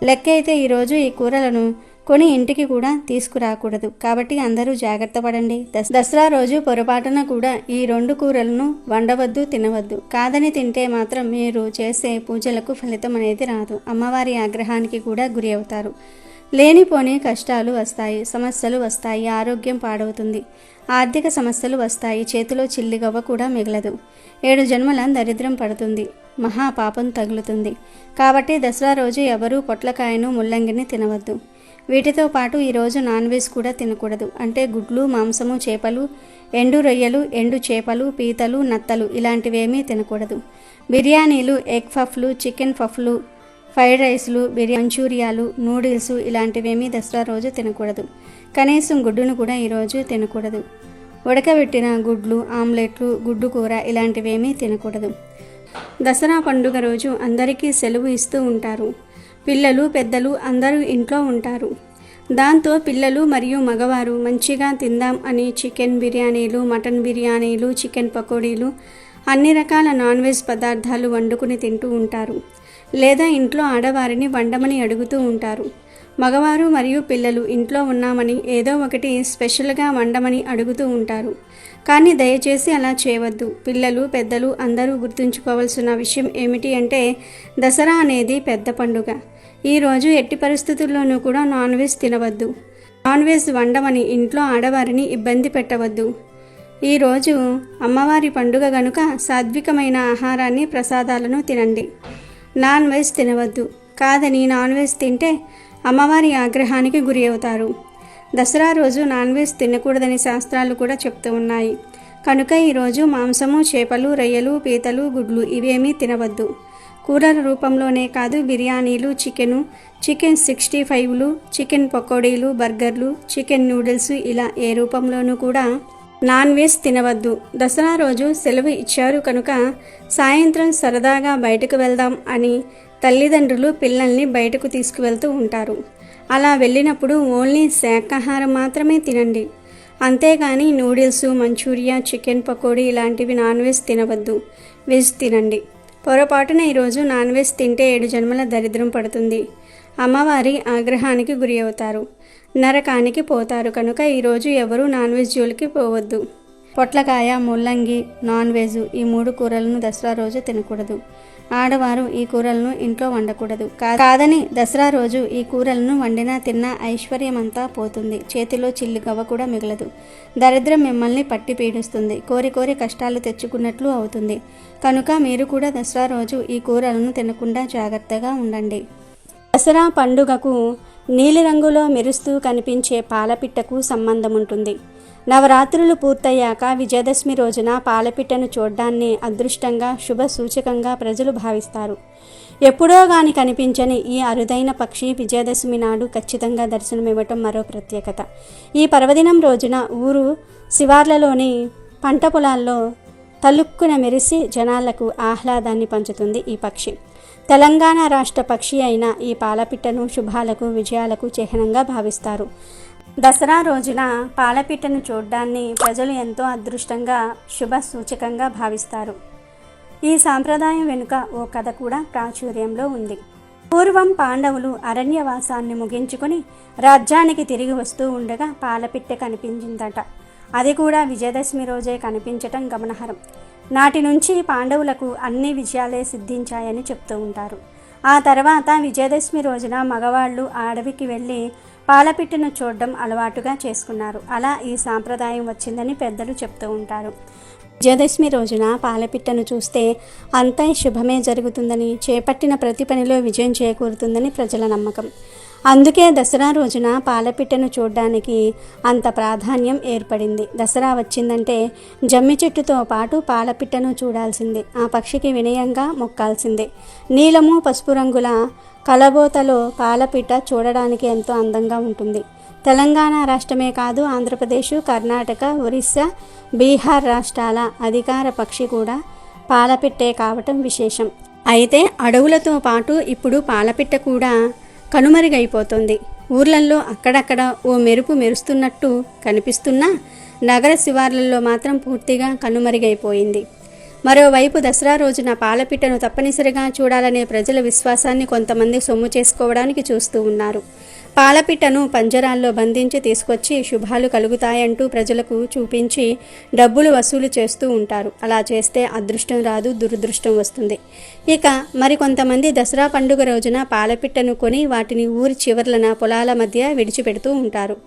లెక్క అయితే ఈరోజు ఈ కూరలను కొని ఇంటికి కూడా తీసుకురాకూడదు. కాబట్టి అందరూ జాగ్రత్త పడండి. దసరా రోజు పొరపాటున కూడా ఈ 2 కూరలను వండవద్దు, తినవద్దు. కాదని తింటే మాత్రం మీరు చేసే పూజలకు ఫలితం అనేది రాదు. అమ్మవారి ఆగ్రహానికి కూడా గురి అవుతారు. లేనిపోని కష్టాలు వస్తాయి, సమస్యలు వస్తాయి, ఆరోగ్యం పాడవుతుంది, ఆర్థిక సమస్యలు వస్తాయి, చేతిలో చిల్లిగవ్వ కూడా మిగలదు, 7 జన్మల దరిద్రం పడుతుంది, మహాపాపం తగులుతుంది. కాబట్టి దసరా రోజు ఎవరూ పొట్లకాయను, ముల్లంగిని తినవద్దు. వీటితో పాటు ఈరోజు నాన్ వెజ్ కూడా తినకూడదు. అంటే గుడ్లు, మాంసము, చేపలు, ఎండు రొయ్యలు, ఎండు చేపలు, పీతలు, నత్తలు ఇలాంటివేమీ తినకూడదు. బిర్యానీలు, ఎగ్ పఫ్లు, చికెన్ పఫ్లు, ఫ్రైడ్ రైస్లు, మంచూరియాలు, నూడిల్స్ ఇలాంటివేమీ దసరా రోజు తినకూడదు. కనీసం గుడ్డును కూడా ఈరోజు తినకూడదు. ఉడకబెట్టిన గుడ్లు, ఆమ్లెట్లు, గుడ్డు కూర ఇలాంటివేమీ తినకూడదు. దసరా పండుగ రోజు అందరికీ సెలవు ఇస్తూ ఉంటారు. పిల్లలు, పెద్దలు అందరూ ఇంట్లో ఉంటారు. దాంతో పిల్లలు మరియు మగవారు మంచిగా తిందాం అని చికెన్ బిర్యానీలు, మటన్ బిర్యానీలు, చికెన్ పకోడీలు, అన్ని రకాల నాన్ వెజ్ పదార్థాలు వండుకుని తింటూ ఉంటారు. లేదా ఇంట్లో ఆడవారిని వండమని అడుగుతూ ఉంటారు. మగవారు మరియు పిల్లలు ఇంట్లో ఉన్నామని ఏదో ఒకటి స్పెషల్గా వండమని అడుగుతూ ఉంటారు. కానీ దయచేసి అలా చేయవద్దు. పిల్లలు, పెద్దలు అందరూ గుర్తుంచుకోవాల్సిన విషయం ఏమిటి అంటే దసరా అనేది పెద్ద పండుగ. ఈరోజు ఎట్టి పరిస్థితుల్లోనూ కూడా నాన్ వెజ్ తినవద్దు. నాన్ వెజ్ వండమని ఇంట్లో ఆడవారిని ఇబ్బంది పెట్టవద్దు. ఈరోజు అమ్మవారి పండుగ గనుక సాత్వికమైన ఆహారాన్ని, ప్రసాదాలను తినండి. నాన్ వెజ్ తినవద్దు. కాదని నాన్ వెజ్ తింటే అమ్మవారి ఆగ్రహానికి గురి అవుతారు. దసరా రోజు నాన్ వెజ్ తినకూడదని శాస్త్రాలు కూడా చెప్తూ ఉన్నాయి. కనుక ఈరోజు మాంసము, చేపలు, రొయ్యలు, పీతలు, గుడ్లు ఇవేమీ తినవద్దు. కూరల రూపంలోనే కాదు, బిర్యానీలు, చికెన్ 65లు, చికెన్ పకోడీలు, బర్గర్లు, చికెన్ నూడిల్స్ ఇలా ఏ రూపంలోనూ కూడా నాన్ వెజ్ తినవద్దు. దసరా రోజు సెలవు ఇచ్చారు కనుక సాయంత్రం సరదాగా బయటకు వెళ్దాం అని తల్లిదండ్రులు పిల్లల్ని బయటకు తీసుకువెళ్తూ ఉంటారు. అలా వెళ్ళినప్పుడు ఓన్లీ శాకాహారం మాత్రమే తినండి. అంతేగాని నూడిల్స్, మంచూరియా, చికెన్ పకోడీ ఇలాంటివి నాన్ వెజ్ తినవద్దు. వెజ్ తినండి. పొరపాటున ఈరోజు నాన్ వెజ్ తింటే 7 జన్మల దరిద్రం పడుతుంది. అమ్మవారి ఆగ్రహానికి గురి అవుతారు, నరకానికి పోతారు. కనుక ఈరోజు ఎవరూ నాన్ వెజ్ జోలికి పోవద్దు. పొట్లకాయ, ముల్లంగి, నాన్ వెజ్ ఈ 3 కూరలను దసరా రోజు తినకూడదు. ఆడవారు ఈ కూరలను ఇంట్లో వండకూడదు. కాదని దసరా రోజు ఈ కూరలను వండినా తిన్నా ఐశ్వర్యమంతా పోతుంది. చేతిలో చిల్లిగవ్వ కూడా మిగలదు. దరిద్రం మిమ్మల్ని పట్టి పీడిస్తుంది. కోరి కోరి కష్టాలు తెచ్చుకున్నట్లు అవుతుంది. కనుక మీరు కూడా దసరా రోజు ఈ కూరలను తినకుండా జాగ్రత్తగా ఉండండి. దసరా పండుగకు నీలిరంగులో మెరుస్తూ కనిపించే పాలపిట్టకు సంబంధం ఉంటుంది. నవరాత్రులు పూర్తయ్యాక విజయదశమి రోజున పాలపిట్టను చూడ్డాన్ని అదృష్టంగా, శుభ సూచకంగా ప్రజలు భావిస్తారు. ఎప్పుడో గాని కనిపించని ఈ అరుదైన పక్షి విజయదశమి నాడు ఖచ్చితంగా దర్శనమివ్వటం మరో ప్రత్యేకత. ఈ పర్వదినం రోజున ఊరు శివార్లలోని పంట పొలాల్లో తలుక్కున మెరిసి జనాలకు ఆహ్లాదాన్ని పంచుతుంది ఈ పక్షి. తెలంగాణ రాష్ట్ర పక్షి అయిన ఈ పాలపిట్టను శుభాలకు, విజయాలకు చిహ్నంగా భావిస్తారు. దసరా రోజున పాలపిట్టను చూడ్డాన్ని ప్రజలు ఎంతో అదృష్టంగా, శుభ సూచకంగా భావిస్తారు. ఈ సాంప్రదాయం వెనుక ఓ కథ కూడా ప్రాచుర్యంలో ఉంది. పూర్వం పాండవులు అరణ్యవాసాన్ని ముగించుకొని రాజ్యానికి తిరిగి వస్తూ ఉండగా పాలపిట్ట కనిపించిందట. అది కూడా విజయదశమి రోజే కనిపించటం గమనార్హం. నాటి నుంచి పాండవులకు అన్ని విజయాలే సిద్ధించాయని చెప్తూ ఉంటారు. ఆ తర్వాత విజయదశమి రోజున మగవాళ్ళు అడవికి వెళ్ళి పాలపిట్టను చూడడం అలవాటుగా చేసుకున్నారు. అలా ఈ సాంప్రదాయం వచ్చిందని పెద్దలు చెప్తూ ఉంటారు. విజయదశమి రోజున పాలపిట్టను చూస్తే అంతా శుభమే జరుగుతుందని, చేపట్టిన ప్రతి పనిలో విజయం చేకూరుతుందని ప్రజల నమ్మకం. అందుకే దసరా రోజున పాలపిట్టను చూడడానికి అంత ప్రాధాన్యం ఏర్పడింది. దసరా వచ్చిందంటే జమ్మి చెట్టుతో పాటు పాలపిట్టను చూడాల్సిందే. ఆ పక్షికి వినయంగా మొక్కాల్సిందే. నీలము, పసుపు రంగుల కలబోతలో పాలపిట్ట చూడడానికి ఎంతో అందంగా ఉంటుంది. తెలంగాణ రాష్ట్రమే కాదు, ఆంధ్రప్రదేశ్, కర్ణాటక, ఒరిస్సా, బీహార్ రాష్ట్రాల అధికార పక్షి కూడా పాలపిట్టే కావటం విశేషం. అయితే అడవులతో పాటు ఇప్పుడు పాలపిట్ట కూడా కనుమరుగైపోతుంది. ఊర్లల్లో అక్కడక్కడ ఓ మెరుపు మెరుస్తున్నట్టు కనిపిస్తున్నా నగర శివార్లలో మాత్రం పూర్తిగా కనుమరుగైపోయింది. మరోవైపు దసరా రోజున పాలపిట్టను తప్పనిసరిగా చూడాలనే ప్రజల విశ్వాసాన్ని కొంతమంది సొమ్ము చేసుకోవడానికి చూస్తూ ఉన్నారు. పాలపిట్టను పంజరాల్లో బంధించి తీసుకొచ్చి శుభాలు కలుగుతాయంటూ ప్రజలకు చూపించి డబ్బులు వసూలు చేస్తూ ఉంటారు. అలా చేస్తే అదృష్టం రాదు, దురదృష్టం వస్తుంది. ఇక మరికొంతమంది దసరా పండుగ రోజున పాలపిట్టను కొని వాటిని ఊరి చివర్లన పొలాల మధ్య విడిచిపెడుతూ ఉంటారు.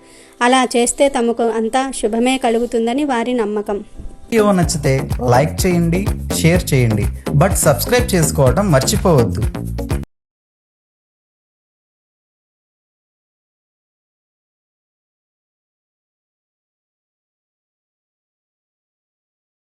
అలా చేస్తే తమకు అంతా శుభమే కలుగుతుందని వారి నమ్మకం. వీడియో నచ్చితే లైక్ చేయండి, షేర్ చేయండి, బట్ సబ్స్క్రైబ్ చేసుకోవడం మర్చిపోవద్దు.